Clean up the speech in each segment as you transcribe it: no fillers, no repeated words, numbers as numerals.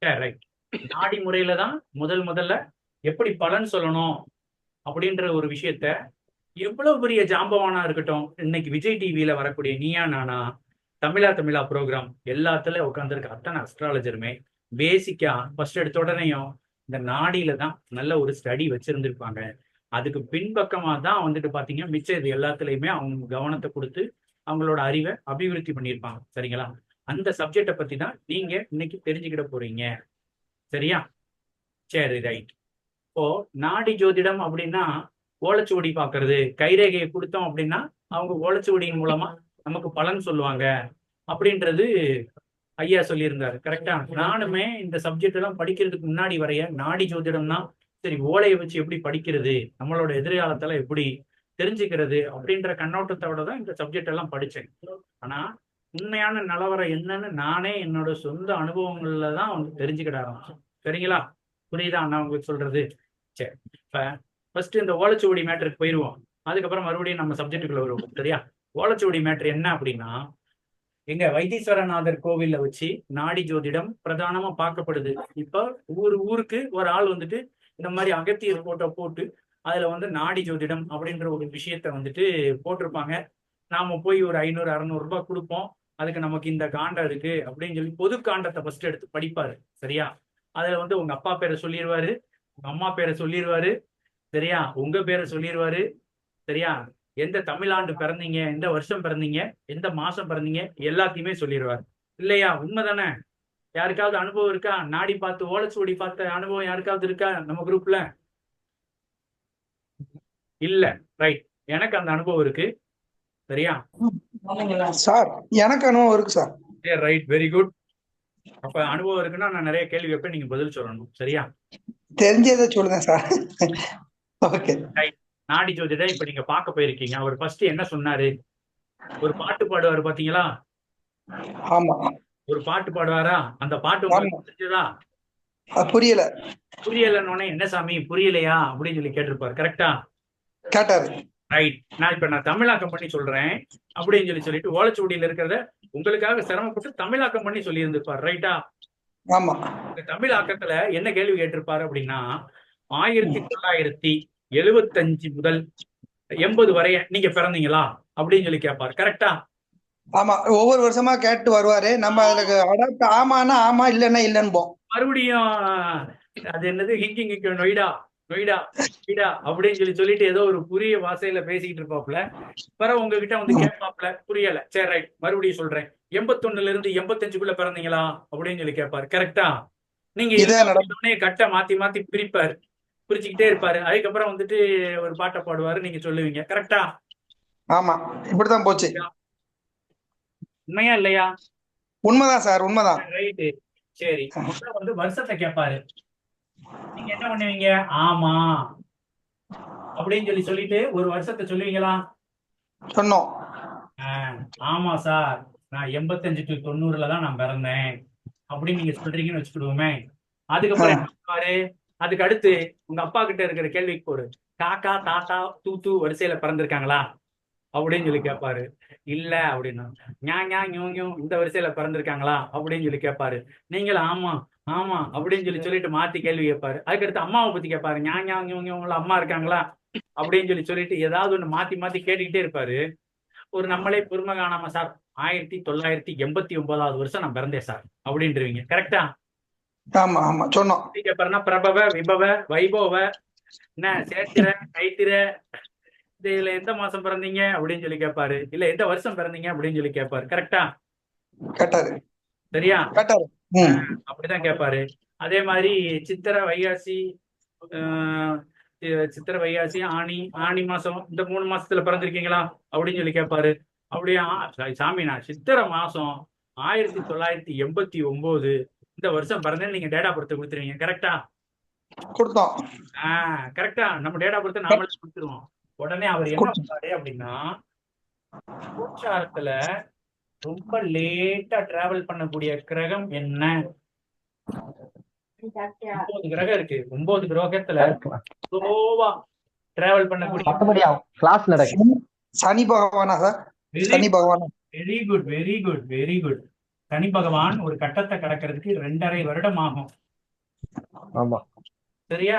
Right. நாடி முறையில தான் முதல்ல எப்படி பலன் சொல்லணும் அப்படின்ற ஒரு விஷயத்த எவ்வளவு பெரிய ஜாம்பவானா இருக்கட்டும், இன்னைக்கு விஜய் டிவியில வரக்கூடிய நீயா நானா, தமிழா ப்ரோக்ராம் எல்லாத்துல உட்காந்துருக்க அத்தனை அஸ்ட்ராலஜருமே பேசிக்கா ஃபர்ஸ்ட் எடுத்த உடனேயும் இந்த நாடியில தான் நல்ல ஒரு ஸ்டடி வச்சிருந்திருப்பாங்க. அதுக்கு பின்பக்கமா தான் வந்துட்டு பாத்தீங்க மிச்சம் இது எல்லாத்துலயுமே அவங்க கவனத்தை கொடுத்து அவங்களோட அறிவை அபிவிருத்தி பண்ணியிருப்பாங்க. சரிங்களா? அந்த சப்ஜெக்டை பத்தி தான் நீங்க இன்னைக்கு தெரிஞ்சுக்கிட போறீங்க. சரியா? சரி, ரைட். இப்போ நாடி ஜோதிடம் அப்படின்னா ஓலைச்சுவடி பார்க்கறது, கைரேகையை கொடுத்தோம் அப்படின்னா அவங்க ஓலைச்சுவடியின் மூலமா நமக்கு பலன் சொல்லுவாங்க அப்படின்றது ஐயா சொல்லியிருந்தாரு. கரெக்டா? நானுமே இந்த சப்ஜெக்ட் எல்லாம் படிக்கிறதுக்கு முன்னாடி வரைய நாடி ஜோதிடம்னா சரி ஓலையை வச்சு எப்படி படிக்கிறது, நம்மளோட எதிர்காலத்துல எப்படி தெரிஞ்சுக்கிறது அப்படின்ற கண்ணோட்டத்தோட தான் இந்த சப்ஜெக்ட் எல்லாம் படிச்சேன். ஆனா உண்மையான நிலவரம் என்னன்னு நானே என்னோட சொந்த அனுபவங்கள்ல தான் வந்து தெரிஞ்சுக்கிட ஆரம்பிச்சேன். சரிங்களா? புரியுதா நான் உங்களுக்கு சொல்றது? சரி, இப்ப ஃபர்ஸ்ட் இந்த ஓலைச்சுவடி மேட்டருக்கு போயிருவோம். அதுக்கப்புறம் மறுபடியும் நம்ம சப்ஜெக்டுக்குள்ள வருவோம். சரியா? ஓலைச்சுவடி மேட்டர் என்ன அப்படின்னா, எங்க வைத்தீஸ்வரநாதர் கோவில்ல வச்சு நாடி ஜோதிடம் பிரதானமா பார்க்கப்படுது. இப்ப ஊருக்கு ஒரு ஆள் வந்துட்டு இந்த மாதிரி அகத்தியர் போட்டோ போட்டு அதுல வந்து நாடி ஜோதிடம் அப்படின்ற ஒரு விஷயத்த வந்துட்டு போட்டிருப்பாங்க. நாம போய் ஒரு 500 600 ரூபாய் கொடுப்போம். அதுக்கு நமக்கு இந்த காண்டம் இருக்கு அப்படின்னு சொல்லி பொது காண்டத்தை ஃபர்ஸ்ட் எடுத்து படிப்பாரு. சரியா? அதுல வந்து உங்க அப்பா பேரை சொல்லிடுவாரு, உங்க அம்மா பேரை சொல்லிடுவாரு. சரியா? உங்க பேரை சொல்லிடுவாரு. சரியா? எந்த தமிழாண்டு பிறந்தீங்க, எந்த வருஷம் பிறந்தீங்க, எந்த மாசம் பிறந்தீங்க, எல்லாத்தையுமே சொல்லிடுவாரு. இல்லையா? உண்மைதானே? யாருக்காவது அனுபவம் இருக்கா? நாடி பார்த்து ஓலைச்சுவடி பார்த்த அனுபவம் யாருக்காவது இருக்கா நம்ம குரூப்ல? இல்ல. ரைட். எனக்கு அந்த அனுபவம் இருக்கு. சரியா? சார் எனக்கு அனுபவம் இருக்கு சார். Right, very good. அப்ப அனுபவம் இருக்குன்னா நான் நிறைய கேள்வி வைப்பேன், நீங்க பதில் சொல்லணும். சரியா? தெரிஞ்சதை சொல்லுங்க சார். ஓகே. நாடி ஜோதிட இப்ப நீங்க பார்க்க போயிருக்கீங்க. அவர் ஃபர்ஸ்ட் என்ன சொன்னாரு? ஒரு பாட்டு பாடுவாரு பாத்தீங்களா? ஆமா. ஒரு பாட்டு பாடுவாரா? அந்த பாட்டு உங்களுக்கு தெரிஞ்சதா? புரியல. புரியலன்னு என்ன சாமி புரியலையா அப்படின்னு சொல்லி கேட்டிருப்பாரு. கரெக்டா? கேட்டாரு. ரைட். நான் தமிழாக்கம் பண்ணி சொல்றேன் அப்படின்னு சொல்லிட்டு ஓலைச்சுவடியில இருக்கிறத உங்களுக்காக சிரமப்பட்டு தமிழாக்கம் பண்ணி சொல்லி இருந்திருப்பார். ரைட்டா? ஆமா. இந்த தமிழாக்கத்துல என்ன கேள்வி கேட்டிருப்பாரு அப்படின்னா, 1975 முதல் 80 வரைய நீங்க பிறந்தீங்களா அப்படின்னு சொல்லி கேட்பாரு. கரெக்டா? ஆமா. ஒவ்வொரு வருஷமா கேட்டு வருவாரு. நம்ம அதுக்கு அடாப்ட் ஆமான்னா ஆமா, இல்லன்னா இல்லன்னு. மறுபடியும் அது என்னது ஹிங்கிங் நொய்டா நொய்டா நொய்டா அப்படின்னு சொல்லிட்டு ஏதோ ஒரு புரிய வாசையில பேசிக்கிட்டு இருப்பாப்ல. பிறகு உங்ககிட்ட வந்து கேட்பாப்ல, புரியல. சரி, ரைட், மறுபடியும் சொல்றேன். 81ல இருந்து 85க்குள்ள பிறந்தீங்களா அப்படின்னு சொல்லி கேட்பாரு. கரெக்டா? நீங்க உடனே கட்டை மாத்தி மாத்தி பிரிப்பாரு, பிரிச்சுக்கிட்டே இருப்பாரு. அதுக்கப்புறம் வந்துட்டு ஒரு பாட்டை பாடுவாரு, நீங்க சொல்லுவீங்க. கரெக்டா? ஆமா, இப்படிதான் போச்சு. உண்மையா இல்லையா? உண்மைதான் சார், உண்மைதான். ரைட்டு. சரி, வந்து வருஷத்தை கேட்பாரு. நீங்க என்ன பண்ணுவீங்க? ஆமா அப்படின்னு சொல்லிட்டு ஒரு வருஷத்தை சொல்லுவீங்களா? சொன்னோம். ஆமா சார், நான் 85 to 90ல தான் நான் பிறந்தேன் அப்படின்னு நீங்க சொல்றீங்கன்னு வச்சுக்கிடுவோமே. அதுக்கப்புறம் என்ன பண்ணுவாரு? அதுக்கு அடுத்து உங்க அப்பா கிட்ட இருக்கிற கேள்விக்கு ஒரு காக்கா தாத்தா தூத்து வரிசையில பிறந்திருக்காங்களா அப்படின்னு சொல்லி கேட்பாரு. இல்ல அப்படின்னா, ஞா ஞா ஞூ ஞூ இந்த வரிசையில பிறந்திருக்காங்களா அப்படின்னு சொல்லி கேட்பாரு. நீங்களும் ஆமா ஆமா அப்படின்னு சொல்லிட்டு மாத்தி கேள்வி கேட்பாரு. அதுக்கடுத்து அம்மாவை பத்தி கேட்பாரு. ஞா ஞா ஞூ ஞூ அம்மா இருக்காங்களா அப்படின்னு சொல்லிட்டு ஏதாவது ஒண்ணு மாத்தி மாத்தி கேட்டுக்கிட்டே இருப்பாரு. ஒரு நம்மளே பொறுமை காணாம, சார் 1989வது வருஷம் நான் பிறந்தேன் சார் அப்படின்றீங்க. கரெக்டா? ஆமா ஆமா சொன்னோம். கேட்பாருன்னா பிரபவ விபவ வைபவ என்ன சேத்திர கைத்திர இதுல எந்த மாசம் பிறந்தீங்க அப்படின்னு சொல்லி கேட்பாரு. இல்ல எந்த வருஷம் பிறந்தீங்க அப்படின்னு சொல்லி கேட்பாரு. கரெக்டா? கேட்டாரு. சரியா? கேட்டாரு. அப்படிதான் கேட்பாரு. அதே மாதிரி சித்திரை வைகாசி, சித்திரை வைகாசி ஆனி ஆனி மாசம் இந்த 3 மாசத்துல பிறந்திருக்கீங்களா அப்படின்னு சொல்லி கேட்பாரு. அப்படியா சாமி, நான் சித்திரை மாசம் 1989 இந்த வருஷம் பிறந்தேன்னு நீங்க டேட்டா பர்த் கொடுத்துருவீங்க. கரெக்டா? கொடுத்தோம். கரெக்டா? நம்ம டேட்டா பர்த் நாமளே கொடுத்துருவோம். உடனே அவர் என்ன பண்ணாரு அப்படின்னா, கோச்சாரத்துல ரொம்ப லேட்டா டிராவல் பண்ணக்கூடிய கிரகம் என்ன? 9 கிரகம் இருக்கு. 9 கிரகத்துல ஸ்லோவா டிராவல் பண்ணக்கூடிய கிளாஸ் நடக்கும். சனி பகவானா சார்? சனி பகவானா? Very good very good very good. Shani Bhagavan ஒரு கட்டத்தை கடக்கிறதுக்கு 2.5 வருடம் ஆகும். ஆமா சரியா?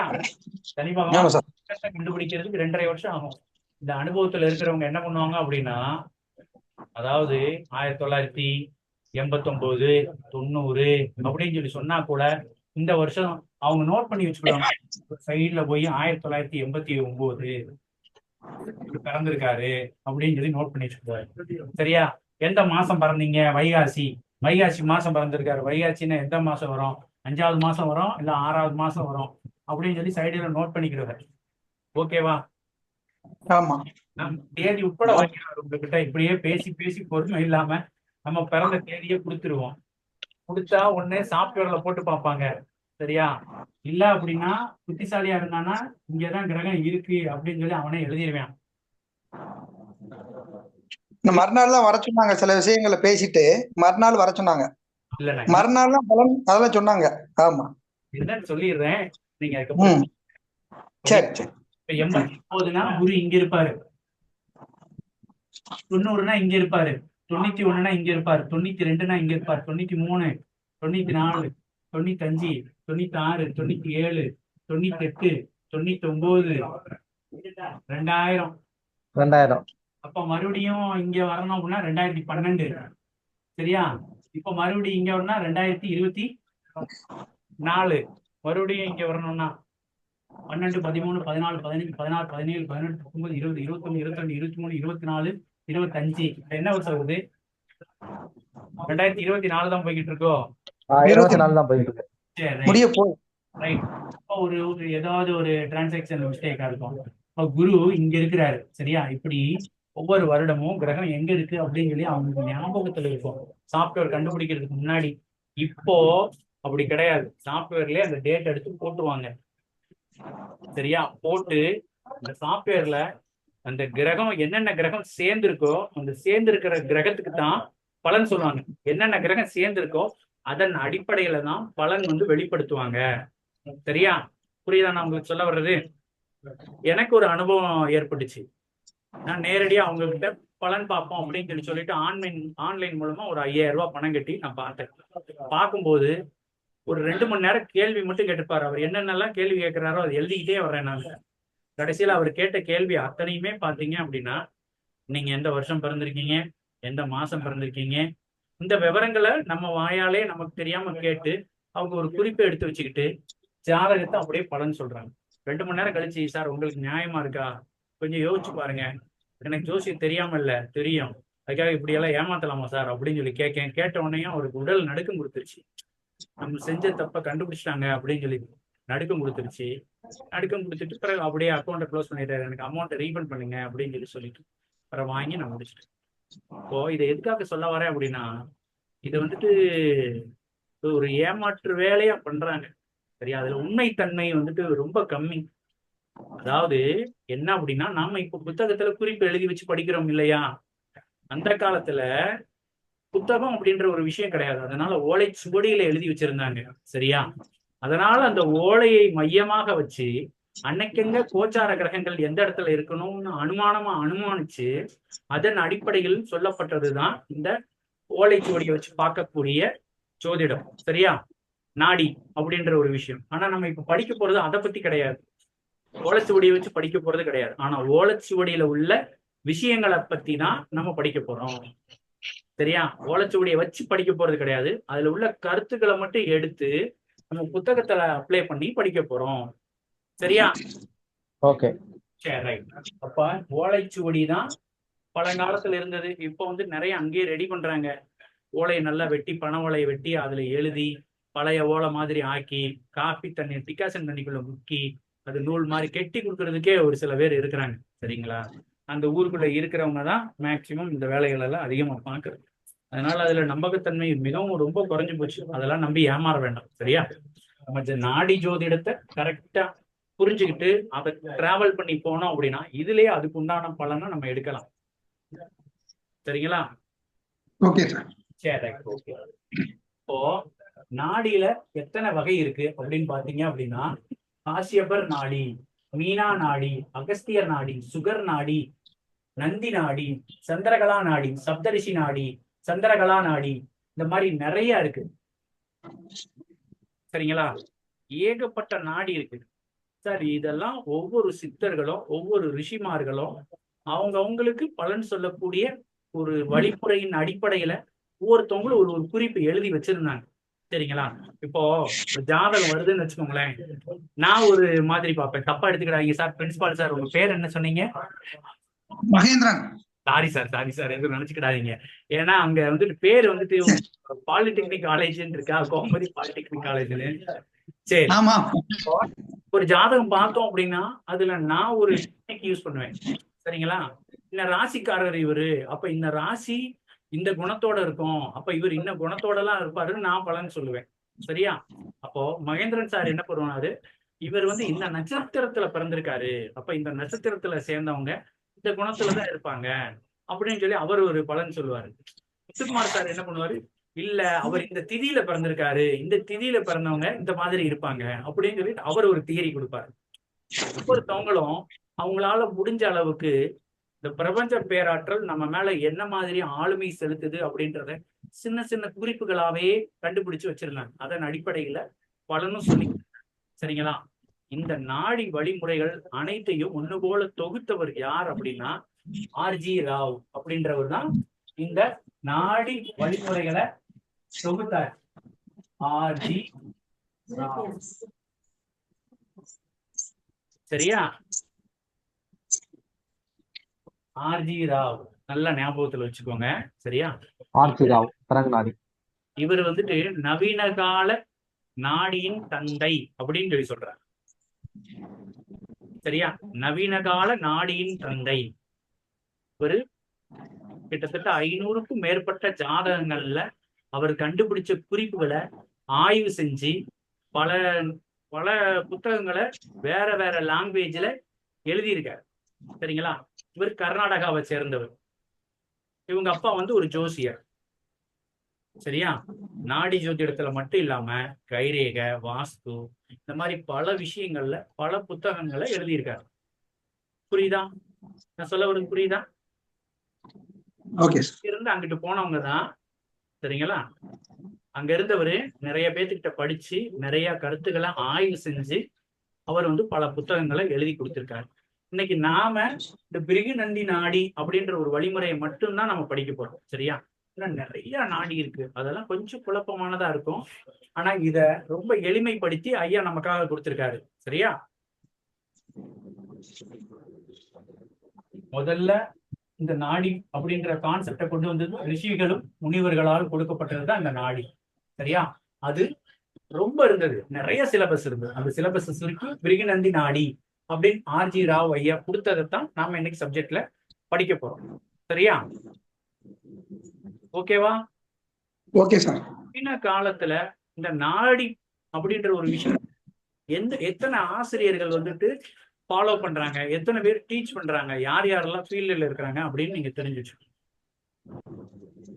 சனி ஆமா பகவான் சார். கட்டத்தை கண்டுபிடிக்கிறதுக்கு 2.5 வருஷம் ஆகும். இந்த அனுபவத்துல இருக்கிறவங்க என்ன பண்ணுவாங்க அப்படின்னா, அதாவது 1989, 90 அப்படின்னு சொல்லி சொன்னா கூட இந்த வருஷம் அவங்க நோட் பண்ணி வச்சுக்கிடுவாங்க. சைட்ல போய் 1989 பிறந்திருக்காரு அப்படின்னு சொல்லி நோட் பண்ணி வச்சுக்குவாரு. சரியா? எந்த மாசம் பிறந்தீங்க? வைகாசி. வைகாசி மாசம் பிறந்திருக்காரு. வைகாசின்னா எந்த மாசம் வரும்? 5வது மாசம் வரும், இல்ல 6வது மாசம் வரும் அப்படின்னு சொல்லி சைடுல நோட் பண்ணிக்கிடுவாரு. ஓகேவா? ஆமா தேதி உட்பட வாங்கிடுவார் உங்ககிட்ட. இப்படியே பேசி பேசி பொறுமை இல்லாம நம்ம பிறந்த தேதியை கொடுத்துருவோம். கொடுத்தா உடனே சாப்ட்வேர்ல போட்டு பார்ப்பாங்க. சரியா? இல்ல அப்படின்னா புத்திசாலியா இருந்தானா இங்கதான் கிரகம் இருக்கு அப்படின்னு சொல்லி அவனே எழுதிடுவான். இந்த மறுநாள் தான் வர சொன்னாங்க, சில விஷயங்களை பேசிட்டு மறுநாள் வர சொன்னாங்க. இல்ல மறுநாள் தான் பலன் அதெல்லாம் சொன்னாங்க. ஆமா என்னன்னு சொல்லிடுறேன், நீங்க அதுக்கப்புறம். சரி சரி. இப்ப 89னா குரு இங்க இருப்பாரு, 90னா இங்க இருப்பாரு, 91னா இங்க இருப்பாரு, 92னா இங்க இருப்பாரு, 93, 94, 95, 96, 97, 98, 99, 2000. 2000. அப்ப மறுபடியும் இங்க வரணும் அப்படின்னா 2012. சரியா? இப்ப மறுபடியும் இங்க வரணும்னா 2024. மறுபடியும் இங்க வரணும்னா 12, 13, 14, 15, 16, 17, 18, 19, 20, 21, 22, 23, 24, 25. என்ன வருஷம் வருது? 2024 தான் போய்கிட்டு இருக்கோ. 24 தான் போயிட்டு இருக்கு. சரி, முடிய போய் ரைட். இப்போ ஒரு ஏதாவது ஒரு டிரான்சாக்சன் மிஸ்டேக்கா இருக்கும். இப்போ குரு இங்க இருக்கிறாரு. சரியா? இப்படி ஒவ்வொரு வருடமும் கிரகம் எங்க இருக்கு அப்படின்னு சொல்லி அவங்களுக்கு ஞாபகத்துல இருக்கும், சாப்ட்வேர் கண்டுபிடிக்கிறதுக்கு முன்னாடி. இப்போ அப்படி கிடையாது. சாப்ட்வேர்லயே அந்த டேட் எடுத்து போட்டுவாங்க. சரியா? போட்டு அந்த சாப்ட்வேர்ல அந்த கிரகம் என்னென்ன கிரகம் சேர்ந்திருக்கோ அந்த சேர்ந்திருக்கிற கிரகத்துக்கு தான் பலன் சொல்லுவாங்க. என்னென்ன கிரகம் சேர்ந்திருக்கோ அதன் அடிப்படையில தான் பலன் வெளிப்படுத்துவாங்க. சரியா? புரியுதா நான் உங்களுக்கு சொல்ல வர்றது? எனக்கு ஒரு அனுபவம் ஏற்பட்டுச்சு. நான் நேரடியா அவங்க கிட்ட பலன் பார்ப்போம் அப்படின்னு சொல்லிட்டு ஆன்லைன் மூலமா ஒரு 5000 ரூபாய் பணம் கட்டி நான் பார்த்தேன். பார்க்கும்போது ஒரு 2 மணி நேரம் கேள்வி மட்டும் கேட்டுப்பாரு. அவர் என்னென்னலாம் கேள்வி கேட்கிறாரோ அது எழுதிக்கிட்டே வர்றேன் நான். கடைசியில அவர் கேட்ட கேள்வி அத்தனையுமே பாத்தீங்க அப்படின்னா, நீங்க எந்த வருஷம் பிறந்திருக்கீங்க, எந்த மாசம் பிறந்திருக்கீங்க, இந்த விவரங்களை நம்ம வாயாலே நமக்கு தெரியாம கேட்டு அவங்க ஒரு குறிப்பை எடுத்து வச்சுக்கிட்டு ஜாதகத்தை அப்படியே பலன் சொல்றாங்க. 2 மணி நேரம் கழிச்சு, சார் உங்களுக்கு நியாயமா இருக்கா, கொஞ்சம் யோசிச்சு பாருங்க, எனக்கு ஜோசியம் தெரியாம இல்ல தெரியும், அதுக்காக இப்படி எல்லாம் ஏமாத்தலாமா சார் அப்படின்னு சொல்லி கேட்ட உடனே அவருக்கு உடல் நடுக்கம் கொடுத்துருச்சு. நம்ம செஞ்ச தப்ப கண்டுபிடிச்சிட்டாங்க அப்படின்னு சொல்லி நடுக்கம் கொடுத்துருச்சு. நடுக்கம் கொடுத்துட்டு பிறகு அப்படியே அக்கௌண்ட்டை க்ளோஸ் பண்ணிட்டாரு. எனக்கு அமௌண்ட்டை ரீஃபண்ட் பண்ணுங்க அப்படின்னு சொல்லிட்டு பிறகு வாங்கி நான் முடிச்சிட்டேன். இப்போ இதை எதுக்காக சொல்ல வரேன் அப்படின்னா, இதை ஒரு ஏமாற்று வேலையா பண்றாங்க. சரியா? அதுல உண்மைத்தன்மை ரொம்ப கம்மி. அதாவது என்ன அப்படின்னா, நாம இப்ப புத்தகத்துல குறிப்பு எழுதி வச்சு படிக்கிறோம் இல்லையா? அந்த காலத்துல புத்தகம் அப்படின்ற ஒரு விஷயம் கிடையாது. அதனால ஓலை சுவடியில எழுதி வச்சிருந்தாங்க. சரியா? அதனால அந்த ஓலையை மையமாக வச்சு அன்னைக்கெங்க கோச்சார கிரகங்கள் எந்த இடத்துல இருக்கணும்னு அனுமானிச்சு அதன் அடிப்படையில் சொல்லப்பட்டதுதான் இந்த ஓலைச்சுவடியை வச்சு பார்க்கக்கூடிய ஜோதிடம். சரியா? நாடி அப்படின்ற ஒரு விஷயம். ஆனா நம்ம இப்ப படிக்க போறது அதை பத்தி கிடையாது. ஓலைச்சுவடியை வச்சு படிக்க போறது கிடையாது. ஆனா ஓலைச்சுவடியில உள்ள விஷயங்களை பத்தி தான் நம்ம படிக்க போறோம். சரியா? ஓலைச்சுவடியை வச்சு படிக்க போறது கிடையாது. அதுல உள்ள கருத்துக்களை மட்டும் எடுத்து நம்ம புத்தகத்துல அப்ளை பண்ணி படிக்க போறோம். சரியா? ஓகே, சரி, ரைட். அப்ப ஓலைச்சுவடி தான் பழங்காலத்துல இருந்தது. இப்போ நிறைய அங்கேயே ரெடி பண்றாங்க. ஓலையை நல்லா வெட்டி, பனை ஓலையை வெட்டி அதுல எழுதி பழைய ஓலை மாதிரி ஆக்கி காஃபி தண்ணி டிகாசன் தண்ணிக்குள்ள முக்கி அது நூல் மாதிரி கெட்டி கொடுக்கறதுக்கே ஒரு சில பேர் இருக்கிறாங்க. சரிங்களா? அந்த ஊருக்குள்ள இருக்கிறவங்க தான் மேக்சிமம் இந்த வேலைகள் எல்லாம் அதிகமா பாக்குறது. அதனால அதுல நம்பகத்தன்மை மிகவும் ரொம்ப குறைஞ்சு போச்சு. அதெல்லாம் நம்பி ஏமாற வேண்டாம். சரியா? நம்ம நாடி ஜோதிடத்தை கரெக்டா புரிஞ்சுக்கிட்டு அதை டிராவல் பண்ணி போனோம் அப்படின்னா இதுலயே அதுக்கு உண்டான பலனை நம்ம எடுக்கலாம். சரிங்களா? Okay sir. சரி, ஓகே. இப்போ நாடியில எத்தனை வகை இருக்கு அப்படின்னு பாத்தீங்க அப்படின்னா, காசியபர் நாடி, மீனா நாடி, அகஸ்தியர் நாடி, சுகர் நாடி, நந்தி நாடி, சந்திரகலா நாடி, சப்தரிஷி நாடி, சந்திரகலா நாடி, இந்த மாதிரி நிறைய இருக்கு. சரிங்களா? ஏகப்பட்ட நாடி இருக்கு சார். இதெல்லாம் ஒவ்வொரு சித்தர்களும் ஒவ்வொரு ரிஷிமார்களும் அவங்களுக்கு பலன் சொல்லக்கூடிய ஒரு வழிமுறையின் அடிப்படையில ஒவ்வொருத்தவங்களும் ஒரு ஒரு குறிப்பு எழுதி வச்சிருந்தாங்க. சரிங்களா? இப்போ ஒரு ஜாதகம் வருதுன்னு வச்சுக்கோங்களேன், நான் ஒரு மாதிரி பார்ப்பேன். தப்பா எடுத்துக்கிறாங்க சார். பிரின்சிபால் சார், உங்க பேர் என்ன சொன்னீங்க? மகேந்திரன். சாரி சார் எதுவும் நினைச்சுக்கிடாதீங்க. ஏன்னா அங்க வந்துட்டு பேர் வந்துட்டு பாலிடெக்னிக் காலேஜ்ன்னு இருக்கா, கோமதி பாலிடெக்னிக் காலேஜ்னு. சரி, ஆமா. ஒரு ஜாதகம் பார்த்தோம் அப்படின்னா அதுல நான் ஒரு யூஸ் பண்ணுவேன். சரிங்களா? இந்த ராசிக்காரர் இவரு, அப்ப இந்த ராசி இந்த குணத்தோட இருக்கும், அப்ப இவர் இந்த குணத்தோட எல்லாம் இருப்பாருன்னு நான் பலன் சொல்லுவேன். சரியா? அப்போ மகேந்திரன் சார் என்ன பண்ணுவாரு, இவர் வந்து இந்த நட்சத்திரத்துல பிறந்திருக்காரு, அப்ப இந்த நட்சத்திரத்துல சேர்ந்தவங்க இந்த குணத்துலதான் இருப்பாங்க அப்படின்னு சொல்லி அவர் ஒரு பலன் சொல்லுவாரு. முத்துக்குமார் சார் என்ன பண்ணுவாரு, இல்ல அவர் இந்த திதியில பிறந்திருக்காரு, இந்த திதியில பிறந்தவங்க இந்த மாதிரி இருப்பாங்க அப்படின்னு சொல்லிட்டு அவர் ஒரு தியரி கொடுப்பாரு. ஒவ்வொருத்தவங்களும் அவங்களால முடிஞ்ச அளவுக்கு இந்த பிரபஞ்ச பேராற்றல் நம்ம மேல என்ன மாதிரி ஆளுமை செலுத்துது அப்படின்றத சின்ன சின்ன குறிப்புகளாவே கண்டுபிடிச்சு வச்சிருந்தாங்க. அதன் அடிப்படையில பலனும் சொல்லி. சரிங்களா? இந்த நாடி வழிமுறைகள் அனைத்தையும் ஒண்ணு போல தொகுத்தவர் யார் அப்படின்னா ஆர்ஜி ராவ் அப்படின்றவர் தான் இந்த நாடி வழிமுறைகளை தொகுத்தார். ஆர்ஜி ராவ். சரியா? ஆர்ஜி ராவ் நல்ல ஞாபகத்துல வச்சுக்கோங்க. சரியா? ஆர்ஜி ராவ் தரங்கநாடி. இவர் வந்துட்டு நவீன கால நாடியின் தந்தை அப்படின்னு சொல்லி சொல்றார். சரியா? நவீன கால நாடியின் தந்தை. ஒரு கிட்டத்தட்ட 500க்கும் மேற்பட்ட ஜாதகங்கள்ல அவர் கண்டுபிடிச்ச குறிப்புகளை ஆய்வு செஞ்சு பல பல புத்தகங்களை வேற வேற லாங்குவேஜ்ல எழுதியிருக்கார். சரிங்களா? இவர் கர்நாடகாவை சேர்ந்தவர். இவங்க அப்பா வந்து ஒரு ஜோசியர். சரியா? நாடி ஜோதிடத்துல மட்டும் இல்லாம கைரேக, வாஸ்து, இந்த மாதிரி பல விஷயங்கள்ல பல புத்தகங்களை எழுதியிருக்காரு. புரியுதா நான் சொல்ல வருது? புரியுதா? ஓகே. இருந்து அங்கிட்டு போனவங்க தான். சரிங்களா? அங்க இருந்தவரு நிறைய பேர்த்துக்கிட்ட படிச்சு நிறைய கருத்துக்களை ஆய்வு செஞ்சு அவர் வந்து பல புத்தகங்களை எழுதி கொடுத்திருக்காரு. இன்னைக்கு நாம இந்த பிருகு நந்தி நாடி அப்படின்ற ஒரு வழிமுறையை மட்டும்தான் நம்ம படிக்க போறோம். சரியா? நிறைய நாடி இருக்கு, அதெல்லாம் கொஞ்சம் குழப்பமானதா இருக்கும். ஆனா இத ரொம்ப எளிமைப்படுத்தி ஐயா நமக்காக கொடுத்திருக்காரு. சரியா? முதல்ல இந்த நாடி அப்படின்ற கான்செப்டை கொண்டு வந்தது ரிஷிகளும் முனிவர்களால் கொடுக்கப்பட்டதுதான் இந்த நாடி. சரியா? அது ரொம்ப இருந்தது, நிறைய சிலபஸ் இருந்தது. அந்த சிலபஸ் சுருக்கி பிருகு நந்தி நாடி அப்படின்னு ஆர்ஜி ராவ் ஐயா கொடுத்ததைத்தான் நாம இன்னைக்கு சப்ஜெக்ட்ல படிக்க போறோம். சரியா? ஓகேவா? Okay sir. நவீன காலத்துல இந்த நாடி அப்படின்ற ஒரு விஷயம் எத்தனை ஆசிரியர்கள் வந்துட்டு ஃபாலோ பண்றாங்க, எத்தனை பேர் டீச் பண்றாங்க, யார் யாரெல்லாம் ஃபீல்டுல இருக்கிறாங்க அப்படின்னு நீங்க தெரிஞ்சுச்சு.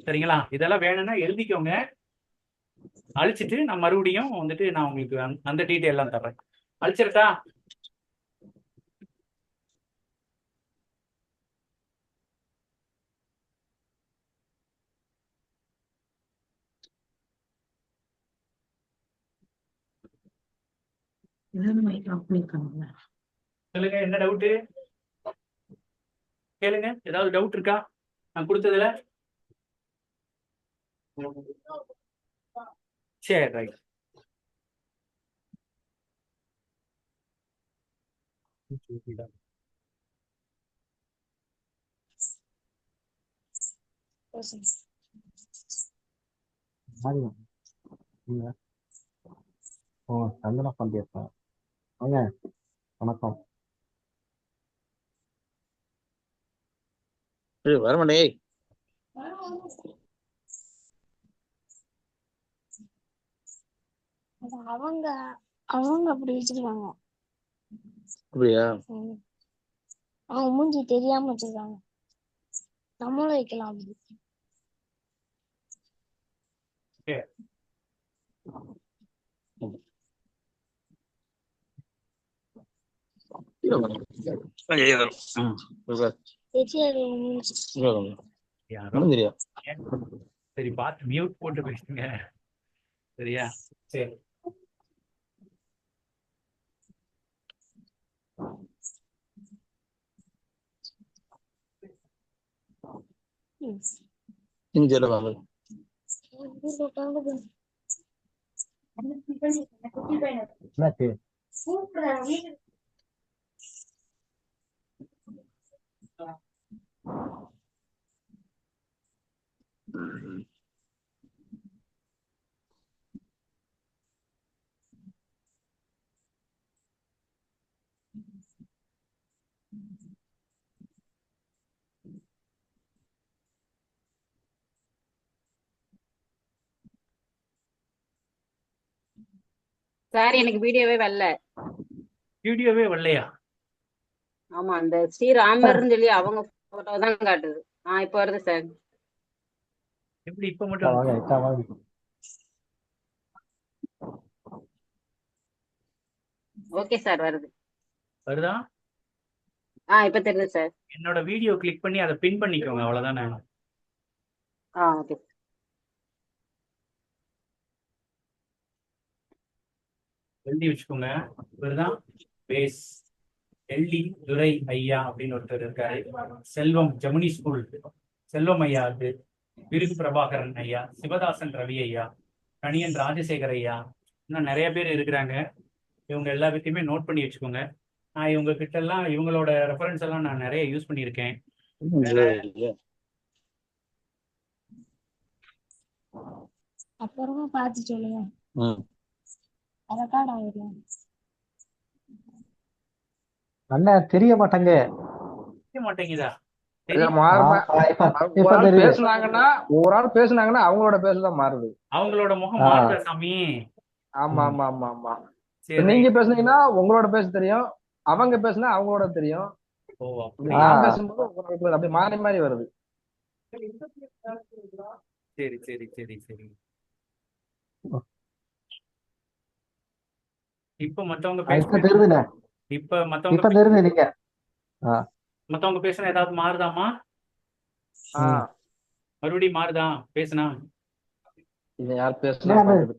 சரிங்களா? இதெல்லாம் வேணும்னா எழுதிக்கோங்க, அழிச்சிட்டு நான் மறுபடியும் வந்துட்டு நான் உங்களுக்கு அந்த டீட்டெயில் எல்லாம் தர்றேன். அழிச்சிருக்கா? சொல்லுங்க, என்ன டவுட்டு கேளுங்க. ஏதாவது டவுட் இருக்கா நான் கொடுத்ததுல? சரி, ரைட். ஓ, சந்தன பாண்டியா சார். வாங்க, வணக்கம். வரமாட்டே. அவங்க அவங்க அப்படி வச்சிருக்காங்க. அப்படியா? அவங்க மூஞ்சி தெரியாம வச்சிருக்காங்க. நம்மளும் வைக்கலாம் அப்படி. தெரியாது. யாரோ ஒண்ணும் தெரியாது. சரி, பார்த்து மியூட் போட்டு பேசுங்க. சரியா? சரி. இஞ்சில வாங்க. என்னாச்சு? சார் எனக்கு வீடியோவே வரல. வீடியோவே வரலையா? ஆமா, அந்த ஸ்ரீராமர்னு சொல்லி அவங்க போட்டோ தான் காட்டுது. இப்ப வருது சார். எப்படி இப்ப அக்கா மட்டும் வாங்க, அக்கா வாங்க. ஓகே சார், வருது. வருதா? இப்ப தெரியுது சார். என்னோட வீடியோ கிளிக் பண்ணி அதை பின் பண்ணிக்கோங்க, அவ்வளவுதானே. ஓகே. எழுதி வச்சுக்கோங்க. இவர்தான் பேஸ் எல்டி துரை ஐயா அப்படின்னு ஒருத்தர் இருக்காரு. செல்வம் ஜெமினி ஸ்கூல் செல்வம் ஐயா இருக்கு. விருது பிரபாகரன் ஐயா, சிவதாசன் ரவி ஐயா, கணியன் ராஜசேகர் ஐயா, இன்னும் நிறைய பேர் இருக்கிறாங்க. இவங்க எல்லா பத்தியுமே நோட் பண்ணி வச்சுக்கோங்க. நான் இவங்க கிட்ட எல்லாம் இவங்களோட ரெஃபரன்ஸ் எல்லாம் நான் நிறைய யூஸ் பண்ணியிருக்கேன். அப்புறமா பார்த்து சொல்லுங்க. ம். ரெக்கார்ட் ஆயிடும். அண்ணன் தெரிய மாட்டாங்க. தெரிய மாட்டேங்குதா? இல்ல தெரியும். மாறுமா? இப்ப ஒரு இப்ப ஆள் தெரியுது. பேசுனாங்கன்னா அவங்களோட பேசு தான் மாறுது. அவங்களோட முகம் ஆ. மாறுதா சாமி? ஆமா ஆமா ஆமா ஆமா. சரி. நீங்க பேசுனீங்கன்னா உங்களோட பேச தெரியும், அவங்க பேசுனா அவங்களோட தெரியும். ஓ, இப்படி அப்படியா? நான் பேசும்போது உங்களுக்கு அப்படி மாறி மாறி வருது. சரி சரி சரி சரி. இப்ப மத்தவங்க இப்ப பேசுன தெரியுதுண்ணே. இப்ப மத்தவங்க இப்ப தெரியுது நீங்க. மத்தவங்க பேசுனா ஏதாவது மாறுதாமா? ஆஹ் மறுபடியும் மாறுதா பேசுனா? இது யார் பேசுனா அண்ணா, பாக்குது.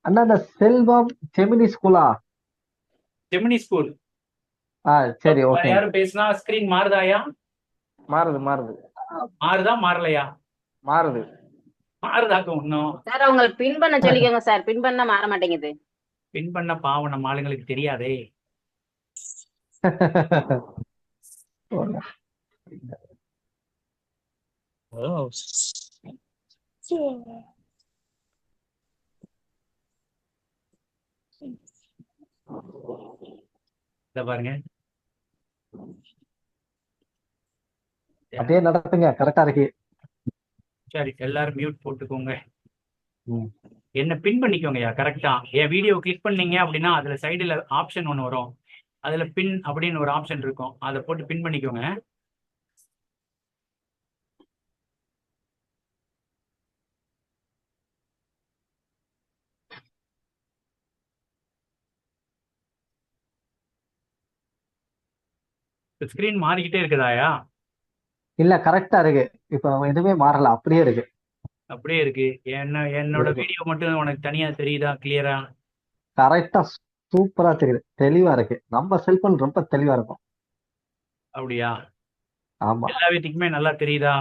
அண்ணா இந்த செல்வம் ஜெமினி ஸ்கூலா? Gemini school. சரி, வேற ஓகே. யாரும் பேசுனா ஸ்கிரீன் மாறுதாயா? மாறுது மாறுது மாறுதா மாறலையா? மாறுது. மாறுதாக்கும் இன்னும். சார் அவங்களை பின் பண்ண சொல்லிக்கோங்க சார். பின் பண்ணா மாற மாட்டேங்குது. பின் பண்ண பாவம் நம்ம ஆளுங்களுக்கு தெரியாதே. சரி. இத பாருங்க. அப்படியே நடத்துங்க, கரெக்டா இருக்கு. சரி, எல்லாரும் மியூட் போட்டுக்கோங்க. ம். என்ன பின் பண்ணிக்கோங்கய்யா கரெக்டா. என் வீடியோ கிளிக் பண்ணீங்க அப்படின்னா அதுல சைடுல ஆப்ஷன் ஒன்று வரும். அதுல பின் அப்படின்னு ஒரு ஆப்ஷன் இருக்கும். அதை போட்டு பின் பண்ணிக்கோங்க. ஸ்கிரீன் மாறிக்கிட்டே இருக்குதாயா? இல்ல, கரெக்டா இருக்கு. இப்ப எதுவுமே மாறல, அப்படியே இருக்கு. அப்படியே இருக்கு. என்னோட இருக்கு. வீடியோ மட்டும் உனக்கு தனியா தெரியுதா? கிளியரா? கரெக்டா சூப்பரா தெரியுது, தெளிவா இருக்கு. நம்ம செல்போன் ரொம்ப தெளிவா இருக்கும். அப்படியா? ஆமா. எல்லா வீட்டுக்குமே நல்லா தெரியுதா?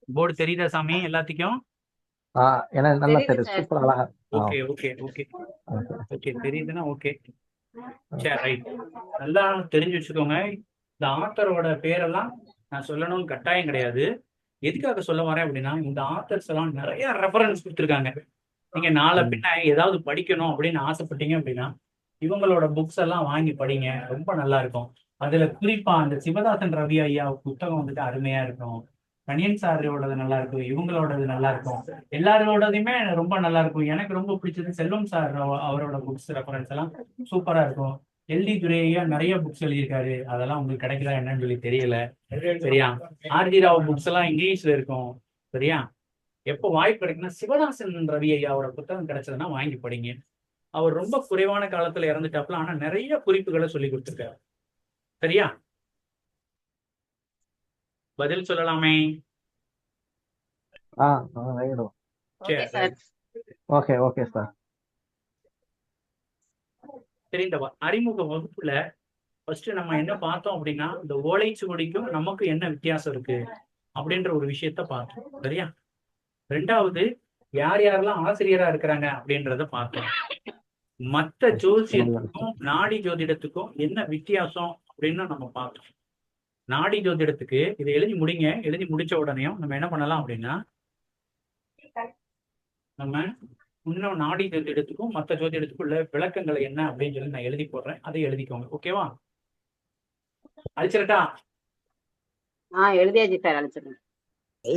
போர்டு தெரியுதா சாமி எல்லாத்துக்கும்? ஏன்னா நல்லா தெரியுது தெரியுது, சார். சூப்பரா அழகா. Okay okay okay okay. Okay. தெரியுதுன்னா ஓகே. சரி, ரைட். நல்லா தெரிஞ்சு வச்சுக்கோங்க. இந்த ஆத்தரோட பேரெல்லாம் நான் சொல்லணும்னு கட்டாயம் கிடையாது. எதுக்காக சொல்ல வரேன் அப்படின்னா, இந்த ஆத்தர்ஸ் எல்லாம் நிறைய ரெஃபரன்ஸ் கொடுத்துருக்காங்க. நீங்க நாளை பின்ன ஏதாவது படிக்கணும் அப்படின்னு ஆசைப்பட்டீங்க அப்படின்னா இவங்களோட புக்ஸ் எல்லாம் வாங்கி படிங்க. ரொம்ப நல்லா இருக்கும். அதுல குறிப்பா அந்த சிவதாசன் ரவி ஐயா புத்தகம் வந்துட்டு அருமையா இருக்கும். கணியன் சாரோடது நல்லா இருக்கும். இவங்களோடது நல்லா இருக்கும். எல்லாரோடதுமே ரொம்ப நல்லா இருக்கும். எனக்கு ரொம்ப பிடிச்சது செல்வம் சார் அவரோட புக்ஸ் ரெஃபரன்ஸ் எல்லாம் சூப்பரா இருக்கும். எல்டி துரை ஐயா நிறைய புக்ஸ் எழுதியிருக்காரு. அதெல்லாம் உங்களுக்கு கிடைக்குதா என்னன்னு சொல்லி தெரியல. சரியா? ஆர்ஜி ராவ் புக்ஸ் எல்லாம் இங்கிலீஷ்ல இருக்கும். சரியா? எப்போ வாய்ப்பு கிடைக்குன்னா சிவதாசன் ரவி ஐயாவோட புத்தகம் கிடைச்சதுன்னா வாங்கி படிங்க. அவர் ரொம்ப குறைவான காலத்துல இறந்துட்டாப்புல. ஆனா நிறைய குறிப்புகளை சொல்லி கொடுத்துருக்காரு. சரியா? பதில் சொல்லலாமே. ஆகிடும். ஓகே சரி சார். Okay okay sir. சரி, இந்த அறிமுக வகுப்புல ஃபர்ஸ்ட் நம்ம என்ன பார்த்தோம் அப்படின்னா, இந்த ஓலைச்சுவடிக்கும் நமக்கு என்ன வித்தியாசம் இருக்கு அப்படின்ற ஒரு விஷயத்த பார்த்தோம். சரியா? ரெண்டாவது, யார் யாரெல்லாம் ஆசிரியரா இருக்கிறாங்க அப்படின்றத பார்த்தோம். மத்த ஜோசியத்துக்கும் நாடி ஜோதிடத்துக்கும் என்ன வித்தியாசம் அப்படின்னு நம்ம பார்த்தோம். நாடி ஜோதிடத்துக்கு இதை எழுதி முடிங்க. எழுதி முடிச்ச உடனேயும் நம்ம என்ன பண்ணலாம் அப்படின்னா, நம்ம இன்னும் நாடி ஜோதிடத்துக்கும் மற்ற ஜோதிடத்துக்கும் உள்ள விளக்கங்களை என்ன அப்படின்னு சொல்லி நான் எழுதி போடுறேன். அதை எழுதிக்கோங்க. ஓகேவா? அழிச்சிரட்டா? எழுதியாச்சு சார், அழைச்சிருங்க.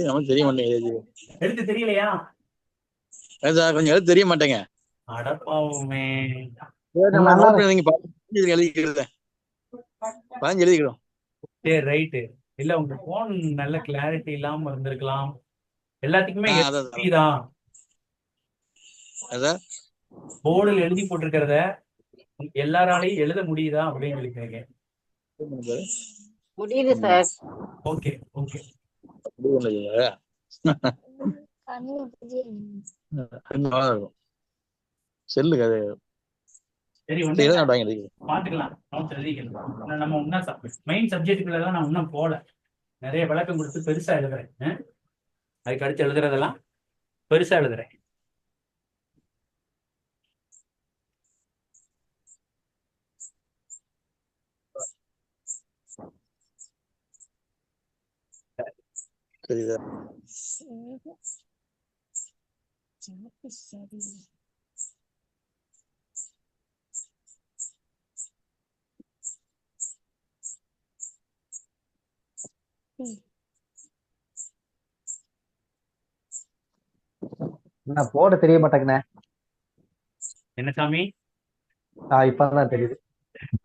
நமக்கு தெரிய மாட்டேங்க. எழுத்து தெரியலையா? கொஞ்சம் எழுத தெரிய மாட்டேங்க. அடப்பாவுமே. நீங்க எழுதிக்கிறத 15 எழுதிக்கிறோம். சரி, ரைட்டு. இல்ல உங்க போன் நல்ல கிளாரிட்டி இல்லாம இருந்திருக்கலாம். எல்லாத்துக்குமே தான் போர்டில் எழுதி போட்டிருக்கிறத எல்லாராலையும் எழுத முடியுதா அப்படின்னு சொல்லி கேட்கிறேன். முடியுது சார். Okay okay. செல்லுக்கு அது சரி, பாத்துக்கலாம். நம்ம இன்னும் மெயின் சப்ஜெக்டுக்குள்ள தான் நான் இன்னும் போல. நிறைய விளக்கம் கொடுத்து பெருசா எழுதுறேன். அதுக்கு அடுத்து எழுதுறதெல்லாம் பெருசா எழுதுறேன். சரிதா? என்ன போட தெரிய மாட்டேங்கண்ணே. என்ன சாமி? இப்பதான் தெரியுது.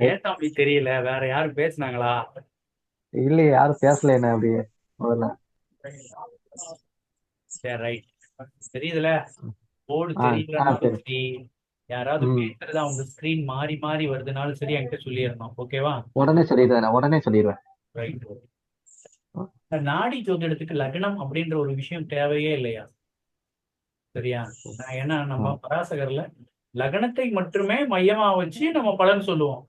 ஏன் சாமி தெரியல? வேற யாரும் பேசுனாங்களா? இல்லையே, யாரும் பேசல என்ன அப்படியே முதல்ல. சரி, ரைட். தெரியுதுல? போர்டு தெரியல. யாராவது பேசுறது அவங்க ஸ்கிரீன் மாறி மாறி வருதுனாலும் சரி என்கிட்ட சொல்லிடணும். ஓகேவா? உடனே சொல்லிடுவேன், உடனே சொல்லிடுவேன். ரைட். நாடி ஜோதிடத்துக்கு லக்னம் அப்படின்ற ஒரு விஷயம் தேவையே இல்லையா? சரியா? ஏன்னா நம்ம பராசகர்ல லக்னத்தை மட்டுமே மையமா வச்சு நம்ம பலன் சொல்லுவோம்.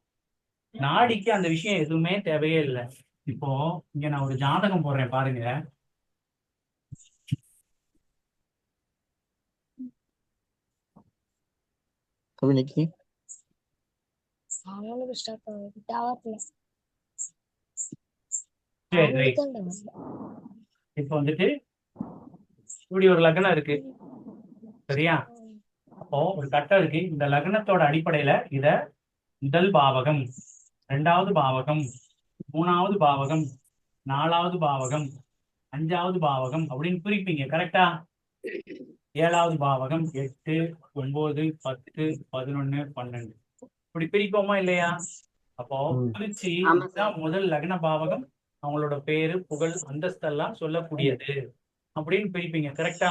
நாடிக்கு அந்த விஷயம் எதுவுமே தேவையே இல்லை. இப்போ இங்க நான் ஒரு ஜாதகம் போடுறேன் பாருங்க. இப்ப வந்துட்டு இப்படி ஒரு லக்னம் இருக்கு. சரியா? அப்போ ஒரு கட்டம் இருக்கு. இந்த லக்னத்தோட அடிப்படையில இத முதல் பாவகம், 2வது பாவகம், 3வது பாவகம், 4வது பாவகம், 5வது பாவகம் அப்படின்னு பிரிப்பீங்க. கரெக்டா? 7வது பாவகம் 8, 9, 10, 11, 12 இப்படி பிரிப்போமா இல்லையா? அப்போ பிரிச்சு முதல் லக்ன பாவகம் அவங்களோட பேரு, புகழ், அந்தஸ்தெல்லாம் சொல்லக்கூடியது அப்படின்னு பிரிப்பீங்க. கரெக்டா?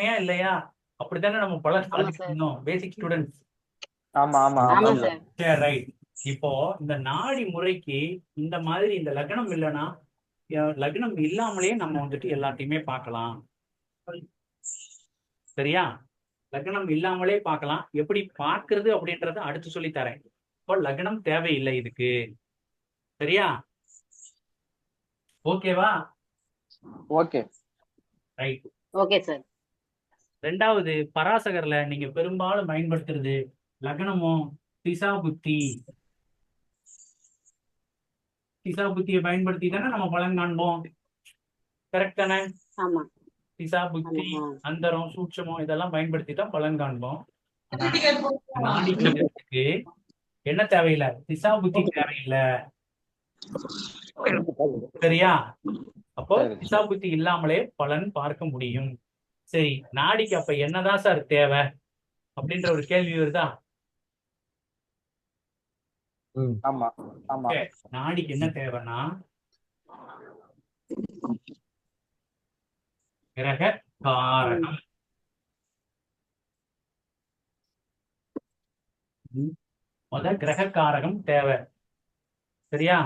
ஏன் இல்லையா? அப்படித்தானே நம்ம பலன் சாதிக்கணும் பேசிக் ஸ்டூடெண்ட்ஸ். சரி, ரைட். இப்போ இந்த நாடி முறைக்கு இந்த மாதிரி இந்த லக்னம் இல்லைன்னா, லக்னம் இல்லாமலே நம்ம வந்துட்டு எல்லாத்தையுமே பார்க்கலாம். சரியா? லக்னம் இல்லாமலே பார்க்கலாம். எப்படி பார்க்கிறது அப்படின்றத அடுத்து சொல்லி தரேன். இப்போ லக்னம் தேவையில்லை இதுக்கு. சரியா? ஓகேவா? Okay right. Okay sir. ரெண்டாவது, பராசகர்ல நீங்க பெரும்பாலும் பயன்படுத்துறது லக்னமும் திசா புத்தி. திசா புத்தியை பயன்படுத்தி தானே நம்ம பலன் காண்போம். கரெக்ட் தானே? திசா புத்தி, அந்தரம், சூட்சமம் இதெல்லாம் பயன்படுத்தி தான் பலன் காண்போம். நாடி ஜோதிடத்துக்கு என்ன தேவையில்லை? திசா புத்தி தேவையில்லை. சரியா? அப்போ திசா புத்தி இல்லாமலே பலன் பார்க்க முடியும். சரி, நாடிக்கு அப்ப என்னதான் சார் தேவை அப்படின்ற ஒரு கேள்வி வருதா? நாடிக்கு என்ன தேவைன்னா கிரக காரகம். கிரக காரகம் தேவை. சரியா?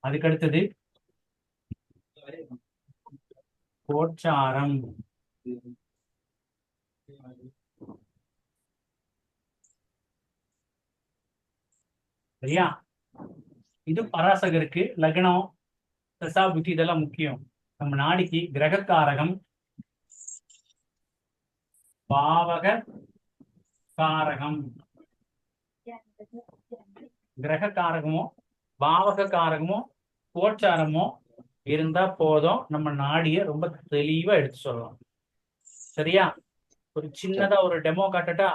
அதுக்கு அடுத்தது கோச்சாரம். சரியா? இது பராசகருக்கு லக்னம் தசா புத்தி இதெல்லாம் முக்கியம். நம்ம நாடிக்கு கிரகக்காரகம் பாவக காரகம். கிரக காரகமோ பாவக காரகமோ கோச்சாரமோ இருந்தா போதும், நம்ம நாடிய ரொம்ப தெளிவா எடுத்து சொல்லலாம். சரியா? ஒரு சின்னதா ஒரு டெமோ காட்டட்டா